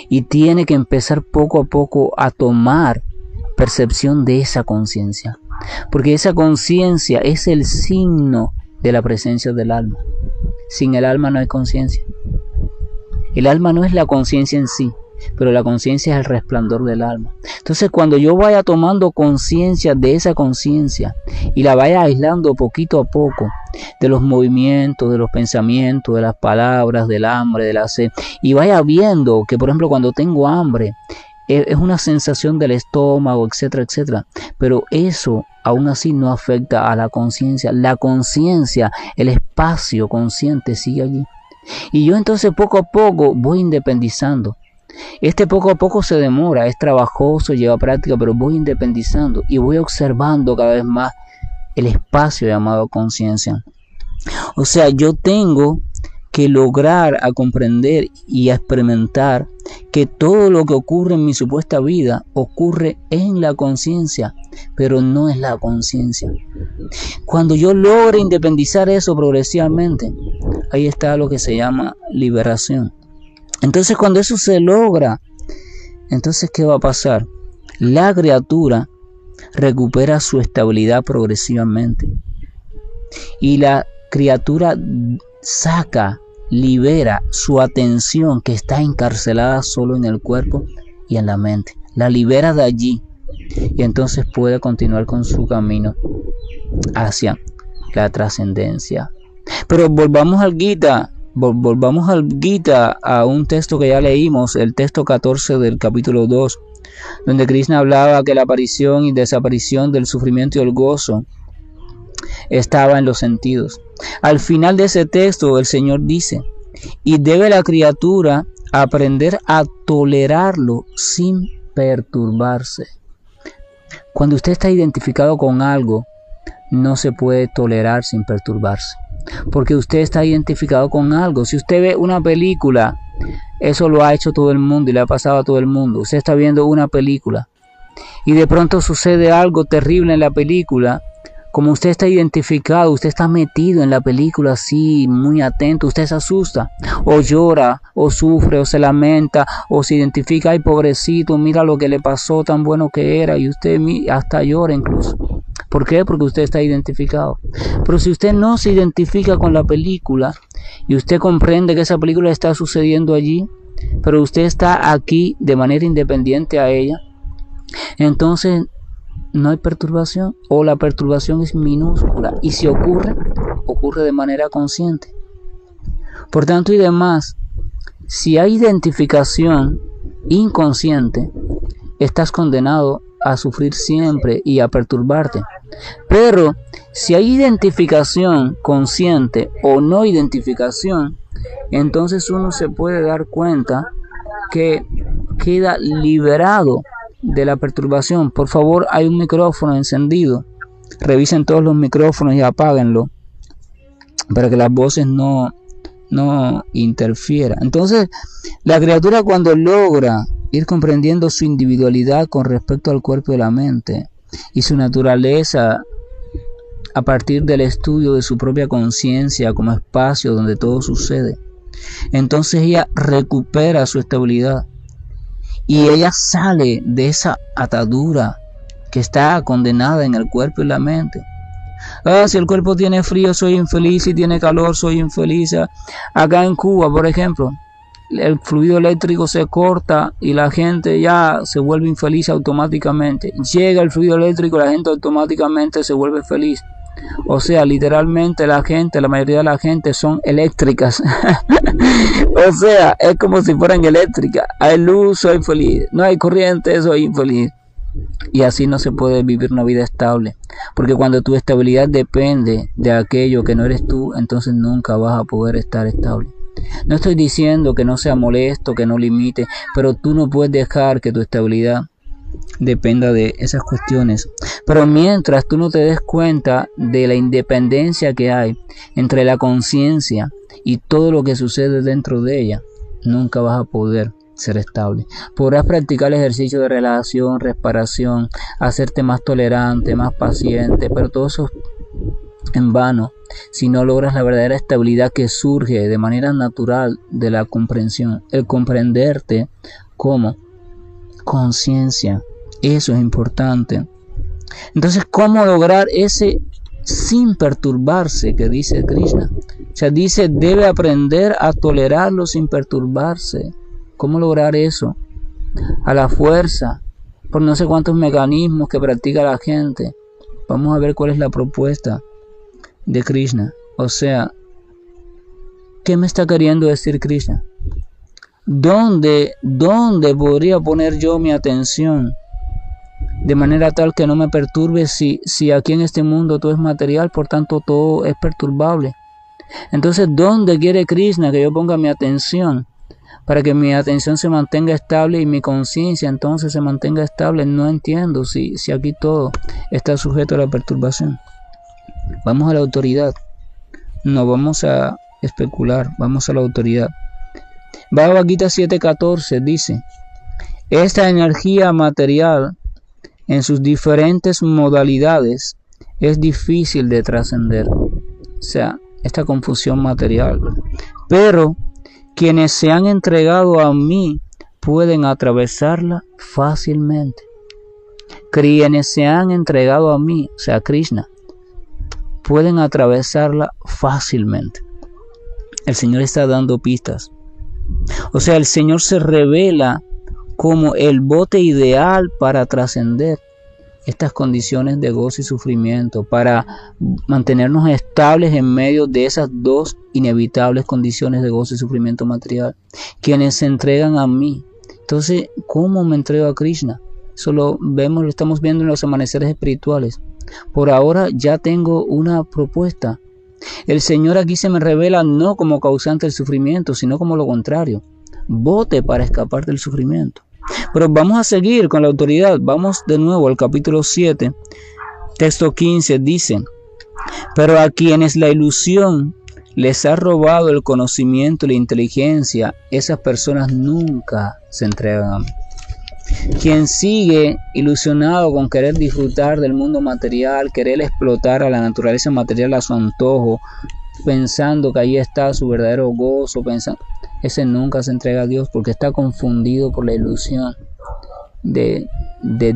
Speaker 1: Y tiene que empezar poco a poco a tomar percepción de esa conciencia. Porque esa conciencia es el signo de la presencia del alma. Sin el alma no hay conciencia. El alma no es la conciencia en sí, pero la conciencia es el resplandor del alma. Entonces, cuando yo vaya tomando conciencia de esa conciencia y la vaya aislando poquito a poco de los movimientos, de los pensamientos, de las palabras, del hambre, de la sed, y vaya viendo que, por ejemplo, cuando tengo hambre, es una sensación del estómago, etcétera, etcétera, pero eso aún así no afecta a la conciencia. La conciencia, el espacio consciente sigue allí. Y yo entonces poco a poco voy independizando. Este poco a poco se demora, es trabajoso, lleva práctica, pero voy independizando y voy observando cada vez más el espacio llamado conciencia. O sea, yo tengo que lograr a comprender y a experimentar que todo lo que ocurre en mi supuesta vida ocurre en la conciencia, pero no es la conciencia. Cuando yo logre independizar eso progresivamente, ahí está lo que se llama liberación. Entonces, cuando eso se logra, entonces ¿qué va a pasar? La criatura recupera su estabilidad progresivamente y la criatura libera su atención que está encarcelada solo en el cuerpo y en la mente. La libera de allí y entonces puede continuar con su camino hacia la trascendencia. Pero volvamos al Gita, a un texto que ya leímos, el texto 14 del capítulo 2, donde Krishna hablaba que la aparición y desaparición del sufrimiento y el gozo estaba en los sentidos. Al final de ese texto el Señor dice, y debe la criatura aprender a tolerarlo sin perturbarse. Cuando usted está identificado con algo, no se puede tolerar sin perturbarse, porque usted está identificado con algo. Si usted ve una película, eso lo ha hecho todo el mundo y le ha pasado a todo el mundo. Usted está viendo una película y de pronto sucede algo terrible en la película. Como usted está identificado, usted está metido en la película así, muy atento, usted se asusta, o llora, o sufre, o se lamenta, o se identifica, ay pobrecito, mira lo que le pasó, tan bueno que era, y usted hasta llora incluso. ¿Por qué? Porque usted está identificado. Pero si usted no se identifica con la película, y usted comprende que esa película está sucediendo allí, pero usted está aquí de manera independiente a ella, entonces no hay perturbación, o la perturbación es minúscula, y si ocurre de manera consciente. Por tanto y demás, si hay identificación, inconsciente, estás condenado a sufrir siempre y a perturbarte. Pero si hay identificación consciente o no identificación, entonces uno se puede dar cuenta que queda liberado de la perturbación. Por favor, hay un micrófono encendido. Revisen todos los micrófonos y apáguenlo para que las voces no interfieran. Entonces, la criatura, cuando logra ir comprendiendo su individualidad con respecto al cuerpo y la mente y su naturaleza a partir del estudio de su propia conciencia como espacio donde todo sucede, entonces ella recupera su estabilidad y ella sale de esa atadura que está condenada en el cuerpo y la mente. Si el cuerpo tiene frío, soy infeliz. Si tiene calor, soy infeliz. Acá en Cuba, por ejemplo, el fluido eléctrico se corta y la gente ya se vuelve infeliz automáticamente. Llega el fluido eléctrico, la gente automáticamente se vuelve feliz. O sea, literalmente la mayoría de la gente son eléctricas. O sea, es como si fueran eléctricas. Hay luz, soy feliz. No hay corriente, soy infeliz. Y así no se puede vivir una vida estable, porque cuando tu estabilidad depende de aquello que no eres tú, entonces nunca vas a poder estar estable. No estoy diciendo que no sea molesto, que no limite, pero tú no puedes dejar que tu estabilidad dependa de esas cuestiones. Pero mientras tú no te des cuenta de la independencia que hay entre la conciencia y todo lo que sucede dentro de ella, nunca vas a poder ser estable. Podrás practicar ejercicios de relajación, respiración, hacerte más tolerante, más paciente, pero todo eso en vano si no logras la verdadera estabilidad que surge de manera natural de la comprensión, el comprenderte como conciencia. Eso es importante. Entonces, ¿cómo lograr ese sin perturbarse que dice Krishna? O sea, dice, debe aprender a tolerarlo sin perturbarse. ¿Cómo lograr eso? A la fuerza, por no sé cuántos mecanismos que practica la gente. Vamos a ver cuál es la propuesta de Krishna. O sea, ¿qué me está queriendo decir Krishna? ¿Dónde podría poner yo mi atención de manera tal que no me perturbe si aquí en este mundo todo es material, por tanto todo es perturbable? Entonces, ¿dónde quiere Krishna que yo ponga mi atención para que mi atención se mantenga estable y mi conciencia entonces se mantenga estable? No entiendo si aquí todo está sujeto a la perturbación. Vamos a la autoridad. No vamos a especular, vamos a la autoridad. Bhagavad Gita 7.14 dice: esta energía material en sus diferentes modalidades es difícil de trascender. O sea, esta confusión material. Pero quienes se han entregado a mí pueden atravesarla fácilmente. Quienes se han entregado a mí, o sea, Krishna, pueden atravesarla fácilmente. El Señor está dando pistas. O sea, el Señor se revela como el bote ideal para trascender estas condiciones de gozo y sufrimiento, para mantenernos estables en medio de esas dos inevitables condiciones de gozo y sufrimiento material. Quienes se entregan a mí. Entonces, ¿cómo me entrego a Krishna? Eso lo estamos viendo en los amaneceres espirituales. Por ahora ya tengo una propuesta. El Señor aquí se me revela no como causante del sufrimiento, sino como lo contrario, bote para escapar del sufrimiento. Pero vamos a seguir con la autoridad. Vamos de nuevo al capítulo 7, texto 15, dice: pero a quienes la ilusión les ha robado el conocimiento y la inteligencia, esas personas nunca se entregan a mí. Quien sigue ilusionado con querer disfrutar del mundo material, querer explotar a la naturaleza material a su antojo, pensando que ahí está su verdadero gozo, ese nunca se entrega a Dios, porque está confundido por la ilusión de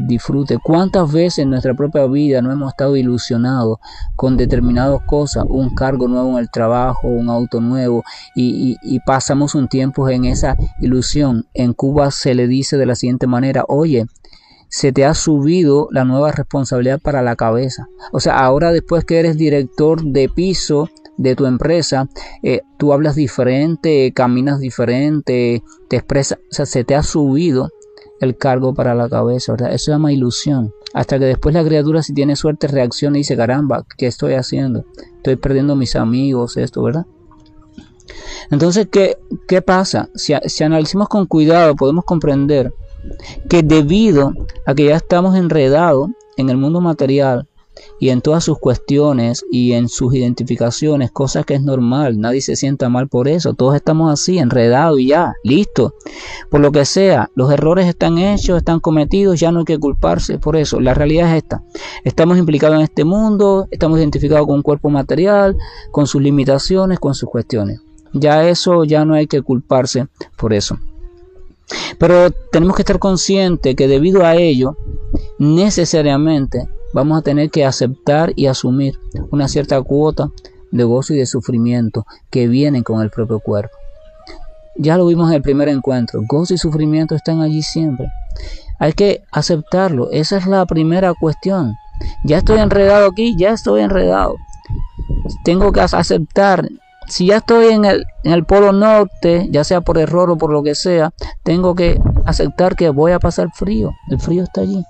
Speaker 1: disfrute. ¿Cuántas veces en nuestra propia vida no hemos estado ilusionados con determinadas cosas? Un cargo nuevo en el trabajo, un auto nuevo, y pasamos un tiempo en esa ilusión. En Cuba se le dice de la siguiente manera: oye, se te ha subido la nueva responsabilidad para la cabeza. O sea, ahora después que eres director de piso, de tu empresa, tú hablas diferente, caminas diferente, te expresas, o sea, se te ha subido el cargo para la cabeza, ¿verdad? Eso se llama ilusión. Hasta que después la criatura, si tiene suerte, reacciona y dice, caramba, ¿qué estoy haciendo? Estoy perdiendo mis amigos, esto, ¿verdad? Entonces, ¿qué pasa? Si analizamos con cuidado, podemos comprender que debido a que ya estamos enredados en el mundo material y en todas sus cuestiones y en sus identificaciones, cosa que es normal, nadie se sienta mal por eso, todos estamos así, enredados y ya, listo, por lo que sea, los errores están hechos, están cometidos, ya no hay que culparse por eso. La realidad es esta: estamos implicados en este mundo, estamos identificados con un cuerpo material, con sus limitaciones, con sus cuestiones. Ya eso, ya no hay que culparse por eso. Pero tenemos que estar conscientes que debido a ello, necesariamente vamos a tener que aceptar y asumir una cierta cuota de gozo y de sufrimiento que vienen con el propio cuerpo. Ya lo vimos en el primer encuentro, gozo y sufrimiento están allí siempre. Hay que aceptarlo, esa es la primera cuestión. Ya estoy enredado aquí, ya estoy enredado. Tengo que aceptar. Si ya estoy en el polo norte, ya sea por error o por lo que sea, tengo que aceptar que voy a pasar frío. El frío está allí.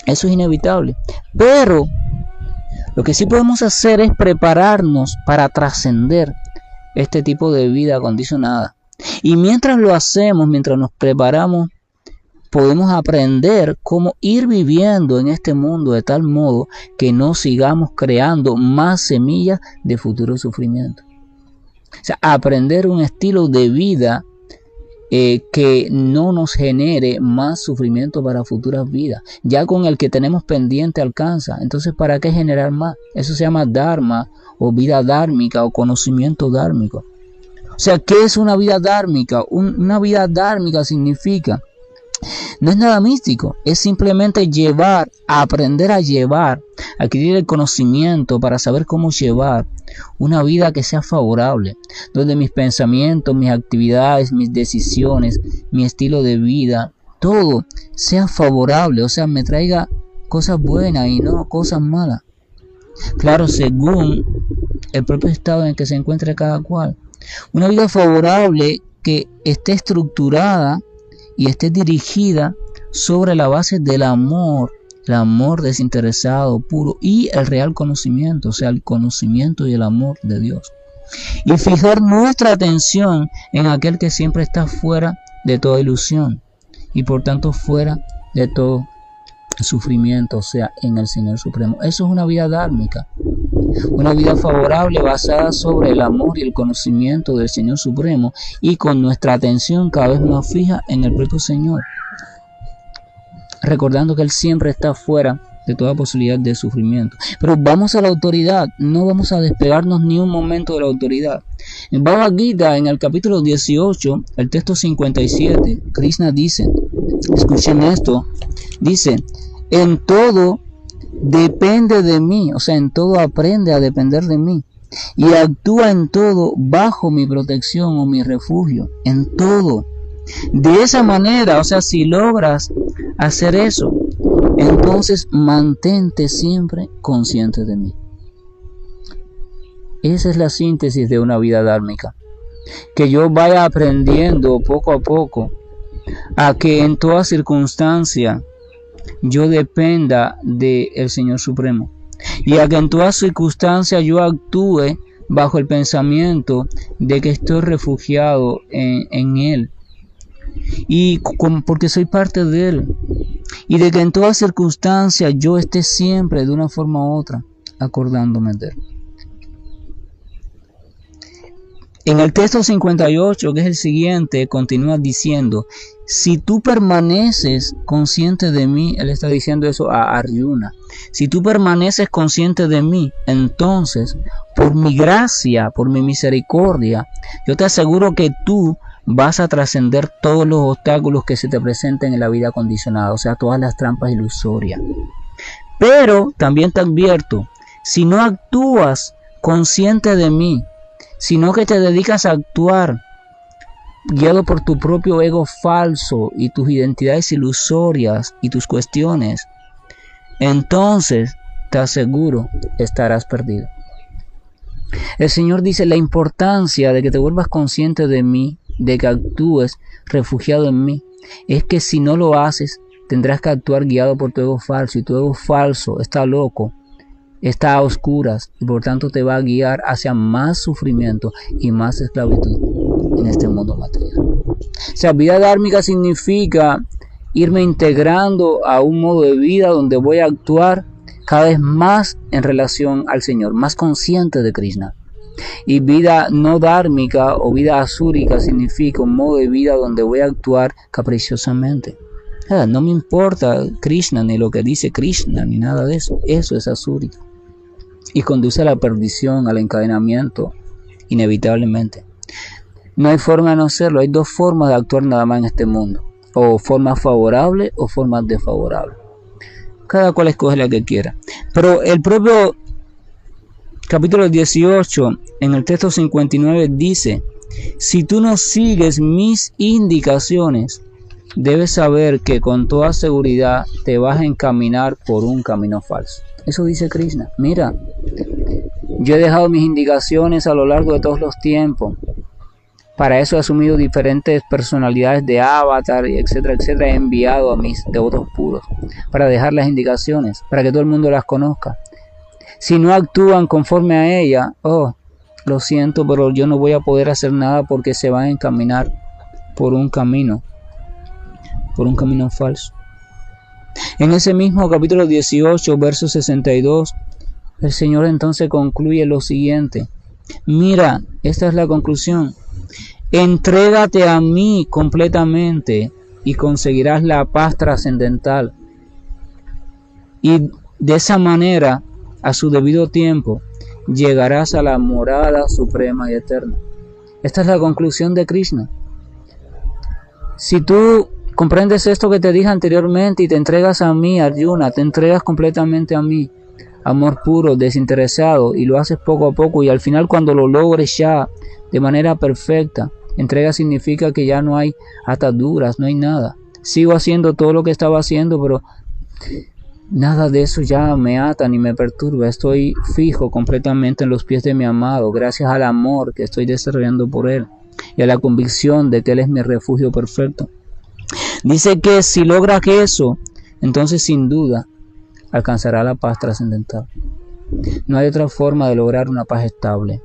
Speaker 1: Eso es inevitable. Pero lo que sí podemos hacer es prepararnos para trascender este tipo de vida condicionada. Y mientras lo hacemos, mientras nos preparamos, podemos aprender cómo ir viviendo en este mundo de tal modo que no sigamos creando más semillas de futuro sufrimiento. O sea, aprender un estilo de vida que no nos genere más sufrimiento para futuras vidas. Ya con el que tenemos pendiente alcanza. Entonces, ¿para qué generar más? Eso se llama dharma o vida dármica o conocimiento dármico. O sea, ¿qué es una vida dármica? Una vida dármica significa, no es nada místico, es simplemente llevar, aprender a llevar, adquirir el conocimiento para saber cómo llevar una vida que sea favorable, donde mis pensamientos, mis actividades, mis decisiones, mi estilo de vida, todo sea favorable, o sea, me traiga cosas buenas y no cosas malas. Claro, según el propio estado en el que se encuentre cada cual. Una vida favorable que esté estructurada y esté dirigida sobre la base del amor, el amor desinteresado, puro, y el real conocimiento, o sea, el conocimiento y el amor de Dios. Y fijar nuestra atención en aquel que siempre está fuera de toda ilusión y por tanto fuera de todo sufrimiento, o sea, en el Señor Supremo. Eso es una vida dármica, una vida favorable basada sobre el amor y el conocimiento del Señor Supremo y con nuestra atención cada vez más fija en el propio Señor, recordando que Él siempre está fuera de toda posibilidad de sufrimiento. Pero vamos a la autoridad, no vamos a despegarnos ni un momento de la autoridad. En Bhagavad Gita, en el capítulo 18, el texto 57, Krishna dice, escuchen esto, dice, en todo depende de mí, o sea, en todo aprende a depender de mí y actúa en todo bajo mi protección o mi refugio, en todo. De esa manera, o sea, si logras hacer eso, entonces mantente siempre consciente de mí. Esa es la síntesis de una vida dármica. Que yo vaya aprendiendo poco a poco a que en toda circunstancia yo dependa del Señor Supremo. Y a que en toda circunstancia yo actúe bajo el pensamiento de que estoy refugiado en Él. Y porque soy parte de Él. Y de que en toda circunstancia yo esté siempre de una forma u otra acordándome de Él. En el texto 58, que es el siguiente, continúa diciendo, si tú permaneces consciente de mí, él está diciendo eso a Arjuna, si tú permaneces consciente de mí, entonces, por mi gracia, por mi misericordia, yo te aseguro que tú vas a trascender todos los obstáculos que se te presenten en la vida condicionada, o sea, todas las trampas ilusorias. Pero también te advierto, si no actúas consciente de mí, sino que te dedicas a actuar guiado por tu propio ego falso y tus identidades ilusorias y tus cuestiones, entonces te aseguro estarás perdido. El Señor dice la importancia de que te vuelvas consciente de mí, de que actúes refugiado en mí. Es que si no lo haces, tendrás que actuar guiado por tu ego falso, y tu ego falso está loco, está a oscuras, y por tanto te va a guiar hacia más sufrimiento y más esclavitud en este mundo material. O sea, vida dármica significa irme integrando a un modo de vida donde voy a actuar cada vez más en relación al Señor, más consciente de Krishna. Y vida no dármica o vida asúrica significa un modo de vida donde voy a actuar capriciosamente. No me importa Krishna, ni lo que dice Krishna, ni nada de eso. Eso es asúrico. Y conduce a la perdición, al encadenamiento, inevitablemente. No hay forma de no hacerlo. Hay dos formas de actuar nada más en este mundo. O formas favorables o formas desfavorables. Cada cual escoge la que quiera. Pero el propio capítulo 18, en el texto 59, dice: si tú no sigues mis indicaciones, debes saber que con toda seguridad te vas a encaminar por un camino falso. Eso dice Krishna. Mira, yo he dejado mis indicaciones a lo largo de todos los tiempos. Para eso he asumido diferentes personalidades de avatar, etcétera, etcétera. He enviado a mis devotos puros para dejar las indicaciones, para que todo el mundo las conozca. Si no actúan conforme a ella, lo siento, pero yo no voy a poder hacer nada porque se van a encaminar por un camino falso. En ese mismo capítulo 18, verso 62, el Señor entonces concluye lo siguiente. Mira, esta es la conclusión. Entrégate a mí completamente y conseguirás la paz trascendental. Y de esa manera, a su debido tiempo, llegarás a la morada suprema y eterna. Esta es la conclusión de Krishna. Si tú comprendes esto que te dije anteriormente y te entregas a mí, Arjuna, te entregas completamente a mí, amor puro, desinteresado, y lo haces poco a poco, y al final cuando lo logres ya de manera perfecta, entrega significa que ya no hay ataduras, no hay nada. Sigo haciendo todo lo que estaba haciendo, pero nada de eso ya me ata ni me perturba. Estoy fijo completamente en los pies de mi amado, gracias al amor que estoy desarrollando por él y a la convicción de que él es mi refugio perfecto. Dice que si logras eso, entonces sin duda alcanzará la paz trascendental. No hay otra forma de lograr una paz estable.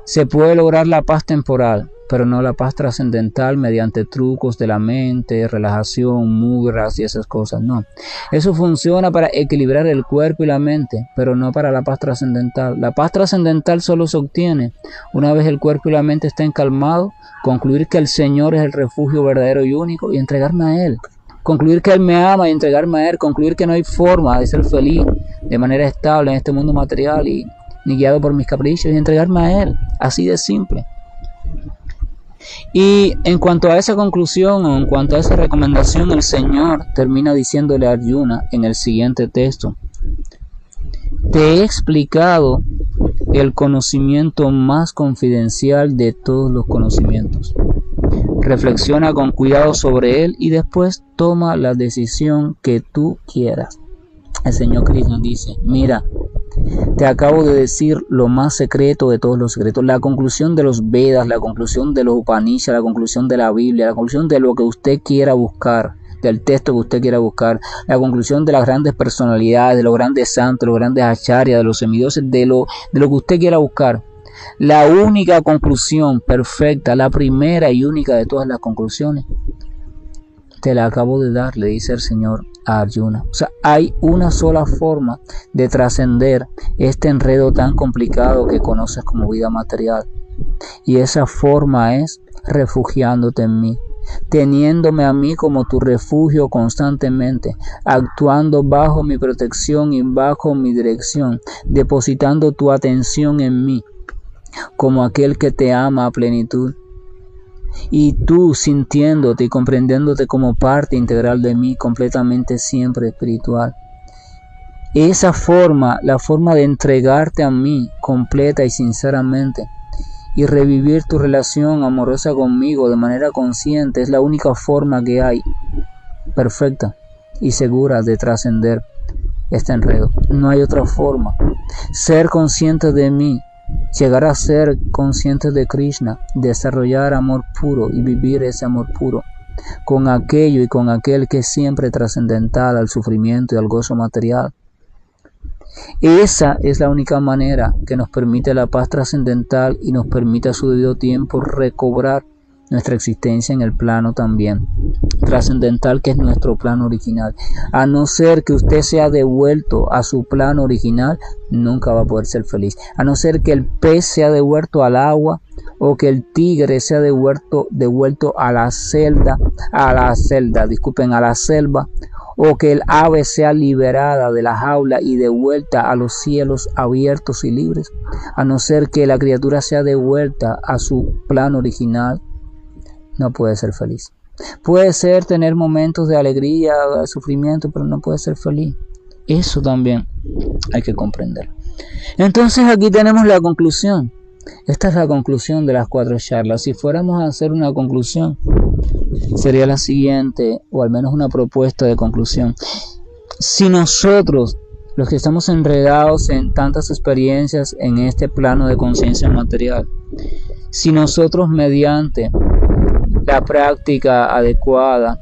Speaker 1: Se puede lograr la paz temporal, pero no la paz trascendental mediante trucos de la mente, relajación, mudras y esas cosas, no. Eso funciona para equilibrar el cuerpo y la mente, pero no para la paz trascendental. La paz trascendental solo se obtiene una vez el cuerpo y la mente estén calmados, concluir que el Señor es el refugio verdadero y único y entregarme a Él. Concluir que Él me ama y entregarme a Él. Concluir que no hay forma de ser feliz de manera estable en este mundo material y ni guiado por mis caprichos y entregarme a Él. Así de simple. Y en cuanto a esa conclusión o en cuanto a esa recomendación, el Señor termina diciéndole a Arjuna en el siguiente texto: te he explicado el conocimiento más confidencial de todos los conocimientos. Reflexiona con cuidado sobre él y después toma la decisión que tú quieras. El Señor Krishna dice: mira, te acabo de decir lo más secreto de todos los secretos, la conclusión de los Vedas, la conclusión de los Upanishads, la conclusión de la Biblia, la conclusión de lo que usted quiera buscar, del texto que usted quiera buscar, la conclusión de las grandes personalidades, de los grandes santos, de los grandes acharyas, de los semidioses, de lo que usted quiera buscar. La única conclusión perfecta, la primera y única de todas las conclusiones, te la acabo de dar, le dice el Señor a Arjuna. O sea, hay una sola forma de trascender este enredo tan complicado que conoces como vida material. Y esa forma es refugiándote en mí, teniéndome a mí como tu refugio constantemente, actuando bajo mi protección y bajo mi dirección, depositando tu atención en mí, como aquel que te ama a plenitud. Y tú sintiéndote y comprendiéndote como parte integral de mí, completamente siempre espiritual. Esa forma, la forma de entregarte a mí completa y sinceramente y revivir tu relación amorosa conmigo de manera consciente, es la única forma que hay perfecta y segura de trascender este enredo. No hay otra forma. Ser consciente de mí llegar a ser conscientes de Krishna, desarrollar amor puro y vivir ese amor puro con aquello y con aquel que es siempre trascendental al sufrimiento y al gozo material. Esa es la única manera que nos permite la paz trascendental y nos permite a su debido tiempo recobrar nuestra existencia en el plano también trascendental, que es nuestro plano original. A no ser que usted sea devuelto a su plano original, nunca va a poder ser feliz. A no ser que el pez sea devuelto al agua, o que el tigre sea devuelto a la selva, o que el ave sea liberada de la jaula y devuelta a los cielos abiertos y libres. A no ser que la criatura sea devuelta a su plano original, no puede ser feliz. Puede ser tener momentos de alegría, de sufrimiento, pero no puede ser feliz. Eso también hay que comprender. Entonces aquí tenemos la conclusión. Esta es la conclusión de las 4 charlas. Si fuéramos a hacer una conclusión, sería la siguiente, o al menos una propuesta de conclusión. Si nosotros, los que estamos enredados en tantas experiencias en este plano de conciencia material, si nosotros mediante la práctica adecuada,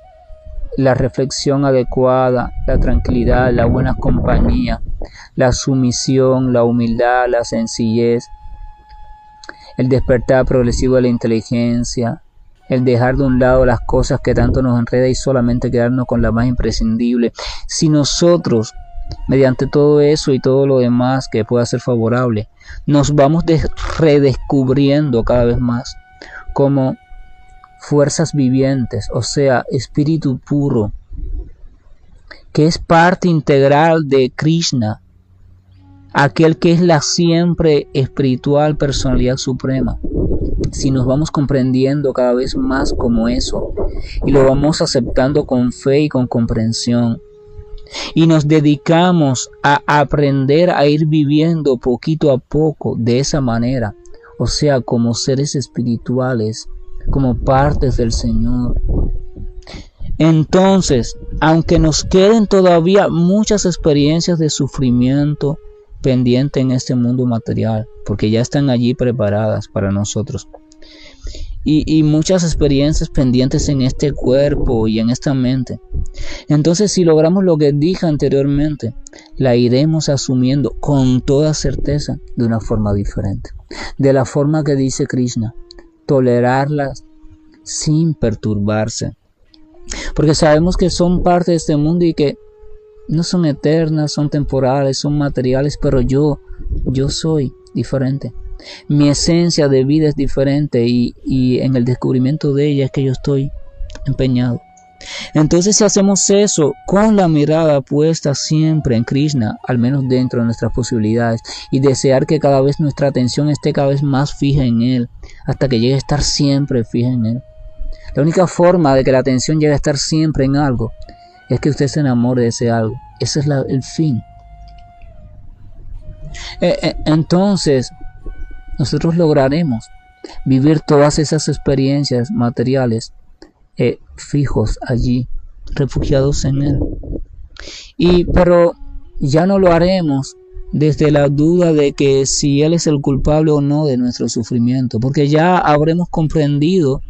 Speaker 1: la reflexión adecuada, la tranquilidad, la buena compañía, la sumisión, la humildad, la sencillez, el despertar progresivo de la inteligencia, el dejar de un lado las cosas que tanto nos enredan y solamente quedarnos con la más imprescindible. Si nosotros, mediante todo eso y todo lo demás que pueda ser favorable, nos vamos redescubriendo cada vez más como fuerzas vivientes, o sea, espíritu puro, que es parte integral de Krishna, aquel que es la siempre espiritual personalidad suprema. Si nos vamos comprendiendo cada vez más como eso, y lo vamos aceptando con fe y con comprensión, y nos dedicamos a aprender a ir viviendo poquito a poco de esa manera, o sea, como seres espirituales, como partes del Señor. Entonces, aunque nos queden todavía muchas experiencias de sufrimiento pendientes en este mundo material, porque ya están allí preparadas para nosotros, y muchas experiencias pendientes en este cuerpo y en esta mente, entonces si logramos lo que dije anteriormente, la iremos asumiendo con toda certeza de una forma diferente, de la forma que dice Krishna, tolerarlas sin perturbarse, porque sabemos que son parte de este mundo y que no son eternas, son temporales, son materiales, pero yo soy diferente. Mi esencia de vida es diferente y en el descubrimiento de ella es que yo estoy empeñado. Entonces, si hacemos eso con la mirada puesta siempre en Krishna, al menos dentro de nuestras posibilidades, y desear que cada vez nuestra atención esté cada vez más fija en Él, hasta que llegue a estar siempre fija en Él. La única forma de que la atención llegue a estar siempre en algo es que usted se enamore de ese algo. Ese es el fin. Entonces, nosotros lograremos vivir todas esas experiencias materiales fijos allí, refugiados en Él. Pero ya no lo haremos desde la duda de que si Él es el culpable o no de nuestro sufrimiento, porque ya habremos comprendido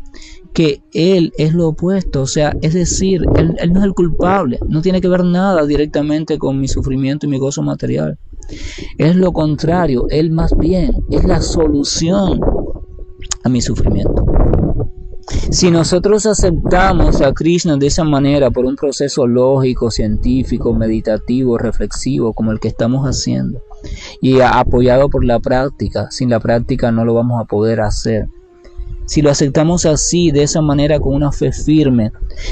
Speaker 1: que Él es lo opuesto, o sea, es decir, Él no es el culpable, no tiene que ver nada directamente con mi sufrimiento y mi gozo material. Es lo contrario, Él más bien es la solución a mi sufrimiento. Si nosotros aceptamos a Krishna de esa manera por un proceso lógico, científico, meditativo, reflexivo, como el que estamos haciendo, y apoyado por la práctica, sin la práctica no lo vamos a poder hacer. Si lo aceptamos así, de esa manera, con una fe firme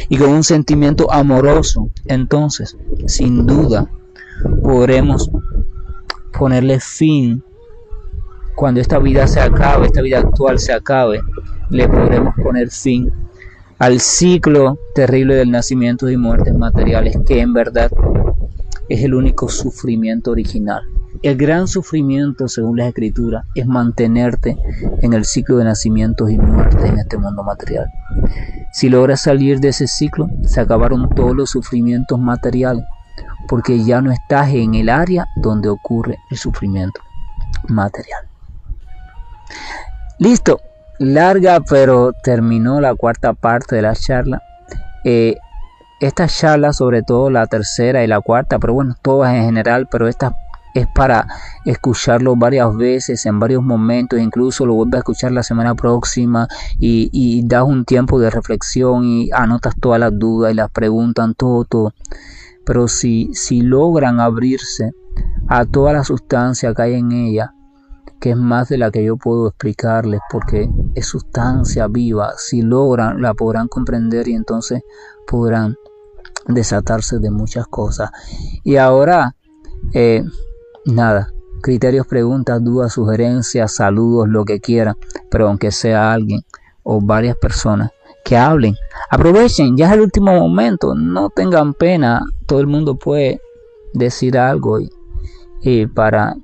Speaker 1: y con un sentimiento amoroso, entonces, sin duda, podremos ponerle fin. Cuando esta vida se acabe, esta vida actual se acabe, le podremos poner fin al ciclo terrible del nacimiento y muertes materiales, que en verdad es el único sufrimiento original. El gran sufrimiento, según la Escritura, es mantenerte en el ciclo de nacimientos y muertes en este mundo material. Si logras salir de ese ciclo, se acabaron todos los sufrimientos materiales, porque ya no estás en el área donde ocurre el sufrimiento material. Listo, larga, pero terminó la cuarta parte de la charla. Esta charla, sobre todo la tercera y la cuarta, pero bueno, todas en general, pero esta es para escucharlo varias veces, en varios momentos, incluso lo vuelves a escuchar la semana próxima y das un tiempo de reflexión y anotas todas las dudas y las preguntas, todo. Pero si logran abrirse a toda la sustancia que hay en ella, que es más de la que yo puedo explicarles, porque es sustancia viva, si logran, la podrán comprender y entonces podrán desatarse de muchas cosas. Y ahora, nada, criterios, preguntas, dudas, sugerencias, saludos, lo que quieran, pero aunque sea alguien o varias personas que hablen, aprovechen, ya es el último momento, no tengan pena, todo el mundo puede decir algo y para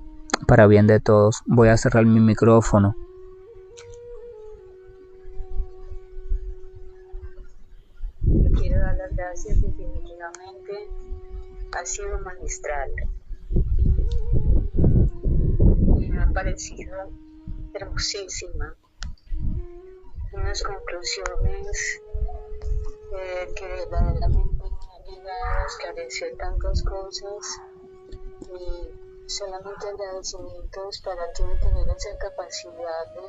Speaker 1: bien de todos. Voy a cerrar mi micrófono.
Speaker 2: Quiero dar las gracias, definitivamente ha sido magistral y me ha parecido hermosísima, unas conclusiones que verdaderamente me han llegado a esclarecer tantas cosas y solamente agradecimientos para ti de tener esa capacidad de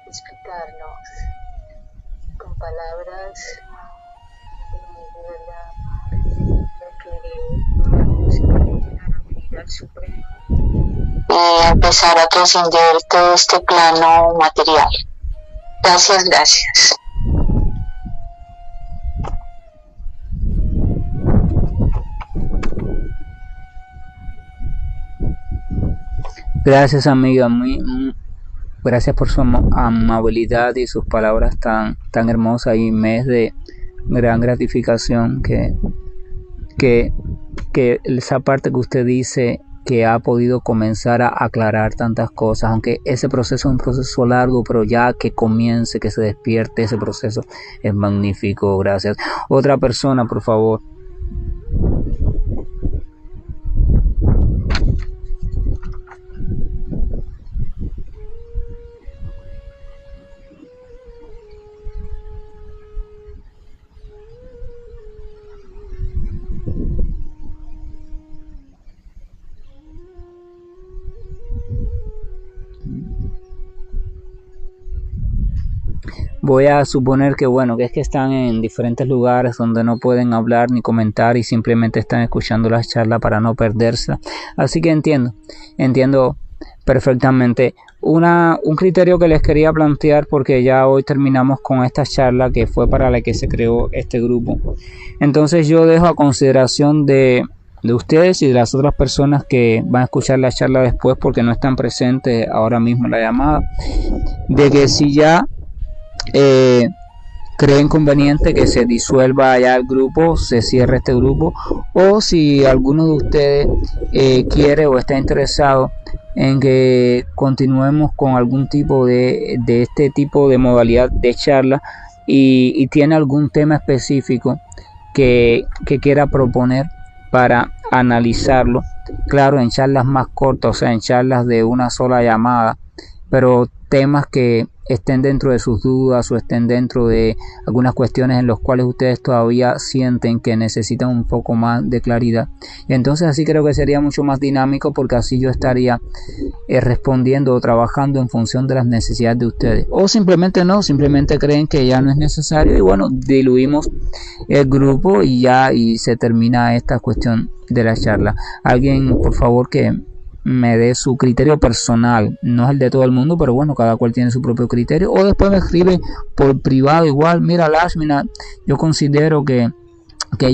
Speaker 2: explicarnos con palabras de verdad que podemos llegar a vivir al Supremo y empezar a trascender todo este plano material. Gracias.
Speaker 1: Gracias, amiga, gracias por su amabilidad y sus palabras tan hermosas, y me es de gran gratificación que esa parte que usted dice que ha podido comenzar a aclarar tantas cosas, aunque ese proceso es un proceso largo, pero ya que comience, que se despierte ese proceso, es magnífico. Gracias. Otra persona, por favor. Voy a suponer que es que están en diferentes lugares donde no pueden hablar ni comentar y simplemente están escuchando las charlas para no perderse. Así que entiendo perfectamente. Un criterio que les quería plantear, porque ya hoy terminamos con esta charla que fue para la que se creó este grupo. Entonces yo dejo a consideración de ustedes y de las otras personas que van a escuchar la charla después, porque no están presentes ahora mismo en la llamada, de que si ya creen conveniente que se disuelva ya el grupo, se cierre este grupo, o si alguno de ustedes quiere o está interesado en que continuemos con algún tipo de este tipo de modalidad de charla y tiene algún tema específico que quiera proponer para analizarlo, claro, en charlas más cortas, o sea, en charlas de una sola llamada, pero temas que estén dentro de sus dudas o estén dentro de algunas cuestiones en las cuales ustedes todavía sienten que necesitan un poco más de claridad. Y entonces así creo que sería mucho más dinámico, porque así yo estaría respondiendo o trabajando en función de las necesidades de ustedes. O simplemente creen que ya no es necesario y bueno, diluimos el grupo y ya se termina esta cuestión de la charla. Alguien, por favor, que me dé su criterio personal, no es el de todo el mundo, pero bueno, cada cual tiene su propio criterio, o después me escribe por privado igual: mira, Lashmina, yo considero que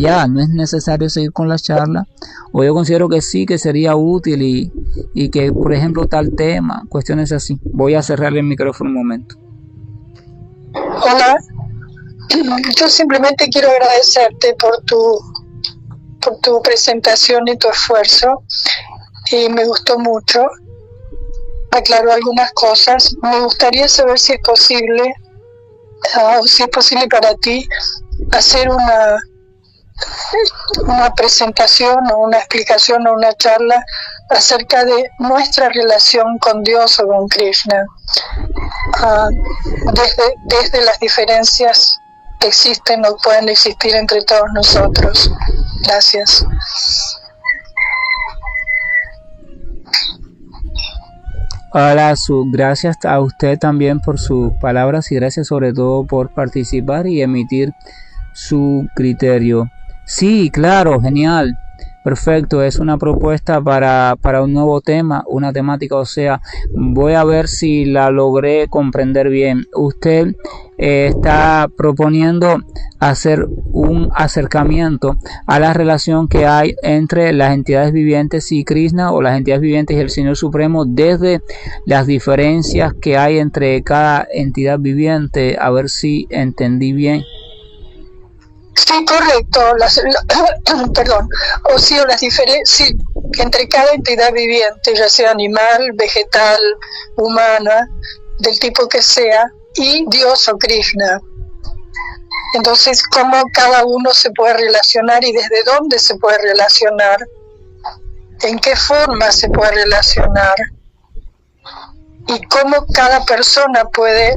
Speaker 1: ya no es necesario seguir con la charla, o yo considero que sí, que sería útil y que, por ejemplo, tal tema, cuestiones así. Voy a cerrar el micrófono un momento.
Speaker 3: Hola, yo simplemente quiero agradecerte por tu presentación y tu esfuerzo. Y me gustó mucho, aclaró algunas cosas. Me gustaría saber si es posible, o si es posible para ti, hacer una presentación o una explicación o una charla acerca de nuestra relación con Dios o con Krishna, desde las diferencias que existen o pueden existir entre todos nosotros. Gracias.
Speaker 1: Hola, gracias a usted también por sus palabras y gracias sobre todo por participar y emitir su criterio. Sí, claro, genial. Perfecto, es una propuesta para un nuevo tema, una temática, o sea, voy a ver si la logré comprender bien. Usted está proponiendo hacer un acercamiento a la relación que hay entre las entidades vivientes y Krishna, o las entidades vivientes y el Señor Supremo, desde las diferencias que hay entre cada entidad viviente. A ver si entendí bien.
Speaker 3: Sí, correcto. Perdón. O sea, las diferencias entre cada entidad viviente, ya sea animal, vegetal, humana, del tipo que sea, y Dios o Krishna. Entonces, cómo cada uno se puede relacionar y desde dónde se puede relacionar, en qué forma se puede relacionar, y cómo cada persona puede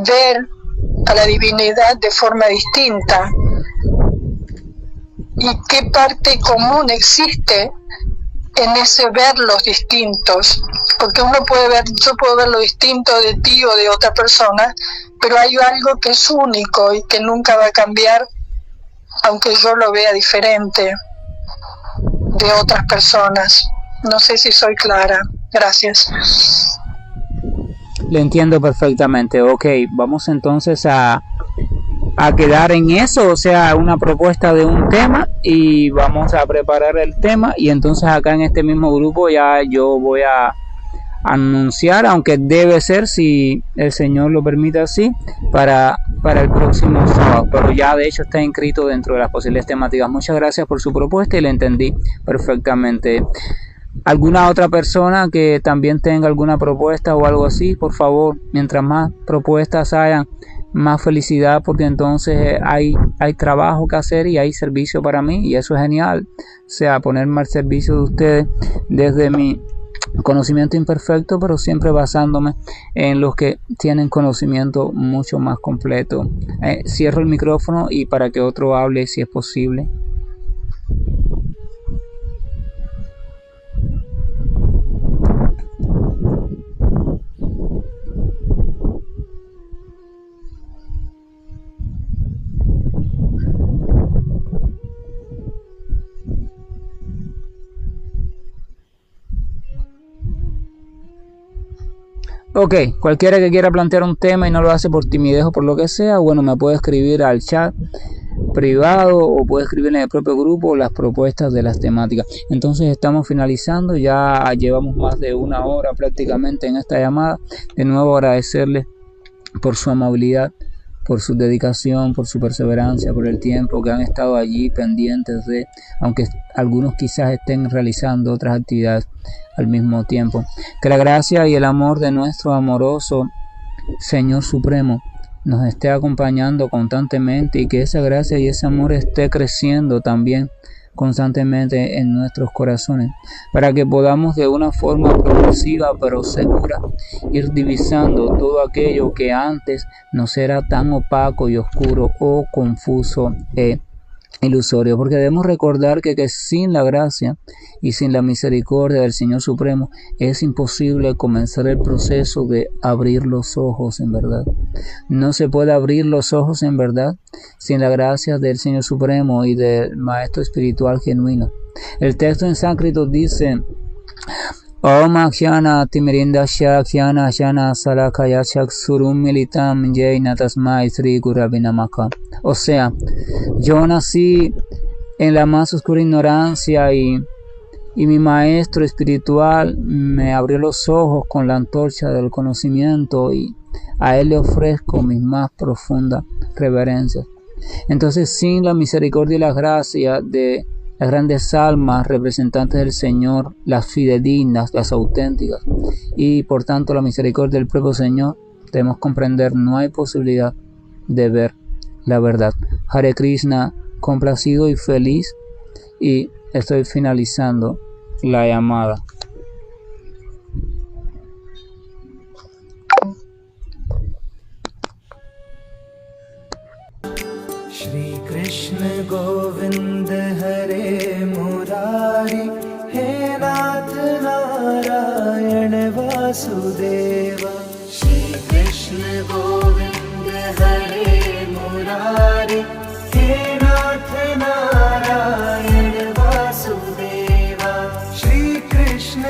Speaker 3: ver a la divinidad de forma distinta. Y qué parte común existe en ese verlos distintos, porque yo puedo ver lo distinto de ti o de otra persona, pero hay algo que es único y que nunca va a cambiar, aunque yo lo vea diferente de otras personas. No sé si soy clara. Gracias.
Speaker 1: Le entiendo perfectamente. Ok, vamos entonces a quedar en eso, o sea, una propuesta de un tema, y vamos a preparar el tema, y entonces acá en este mismo grupo ya yo voy a anunciar, aunque debe ser, si el Señor lo permite así, para el próximo sábado, pero ya de hecho está inscrito dentro de las posibles temáticas. Muchas gracias por su propuesta y le entendí perfectamente. ¿Alguna otra persona que también tenga alguna propuesta o algo así? Por favor, mientras más propuestas hayan, más felicidad, porque entonces hay trabajo que hacer y hay servicio para mí, y eso es genial. O sea, ponerme al servicio de ustedes desde mi conocimiento imperfecto, pero siempre basándome en los que tienen conocimiento mucho más completo. Cierro el micrófono y para que otro hable si es posible. Ok, cualquiera que quiera plantear un tema y no lo hace por timidez o por lo que sea, bueno, me puede escribir al chat privado o puede escribir en el propio grupo las propuestas de las temáticas. Entonces estamos finalizando, ya llevamos más de una hora prácticamente en esta llamada. De nuevo agradecerles por su amabilidad, por su dedicación, por su perseverancia, por el tiempo que han estado allí pendientes de, aunque algunos quizás estén realizando otras actividades al mismo tiempo. Que la gracia y el amor de nuestro amoroso Señor Supremo nos esté acompañando constantemente, y que esa gracia y ese amor esté creciendo también constantemente en nuestros corazones, para que podamos de una forma progresiva pero segura ir divisando todo aquello que antes nos era tan opaco y oscuro o confuso e ilusorio, porque debemos recordar que sin la gracia y sin la misericordia del Señor Supremo es imposible comenzar el proceso de abrir los ojos en verdad. No se puede abrir los ojos en verdad sin la gracia del Señor Supremo y del Maestro Espiritual genuino. El texto en sánscrito dice: Om Akhyana Timirindasya Akhyana Jana Salakaya Chaksurum Militam Jaina Tasmai Sri Gurave Namaka. O sea, yo nací en la más oscura ignorancia y mi maestro espiritual me abrió los ojos con la antorcha del conocimiento, y a él le ofrezco mis más profundas reverencias. Entonces, sin la misericordia y la gracia de las grandes almas representantes del Señor, las fidedignas, las auténticas, y por tanto la misericordia del propio Señor, debemos comprender, no hay posibilidad de ver la verdad. Hare Krishna, complacido y feliz, y estoy finalizando la llamada.
Speaker 4: Shri कृष्ण गोविंद Hare मुरारी, hey Nath नारायण वासुदेवा। श्री कृष्ण गोविंद Hare मुरारी, hey Nath नारायण वासुदेवा। श्री कृष्ण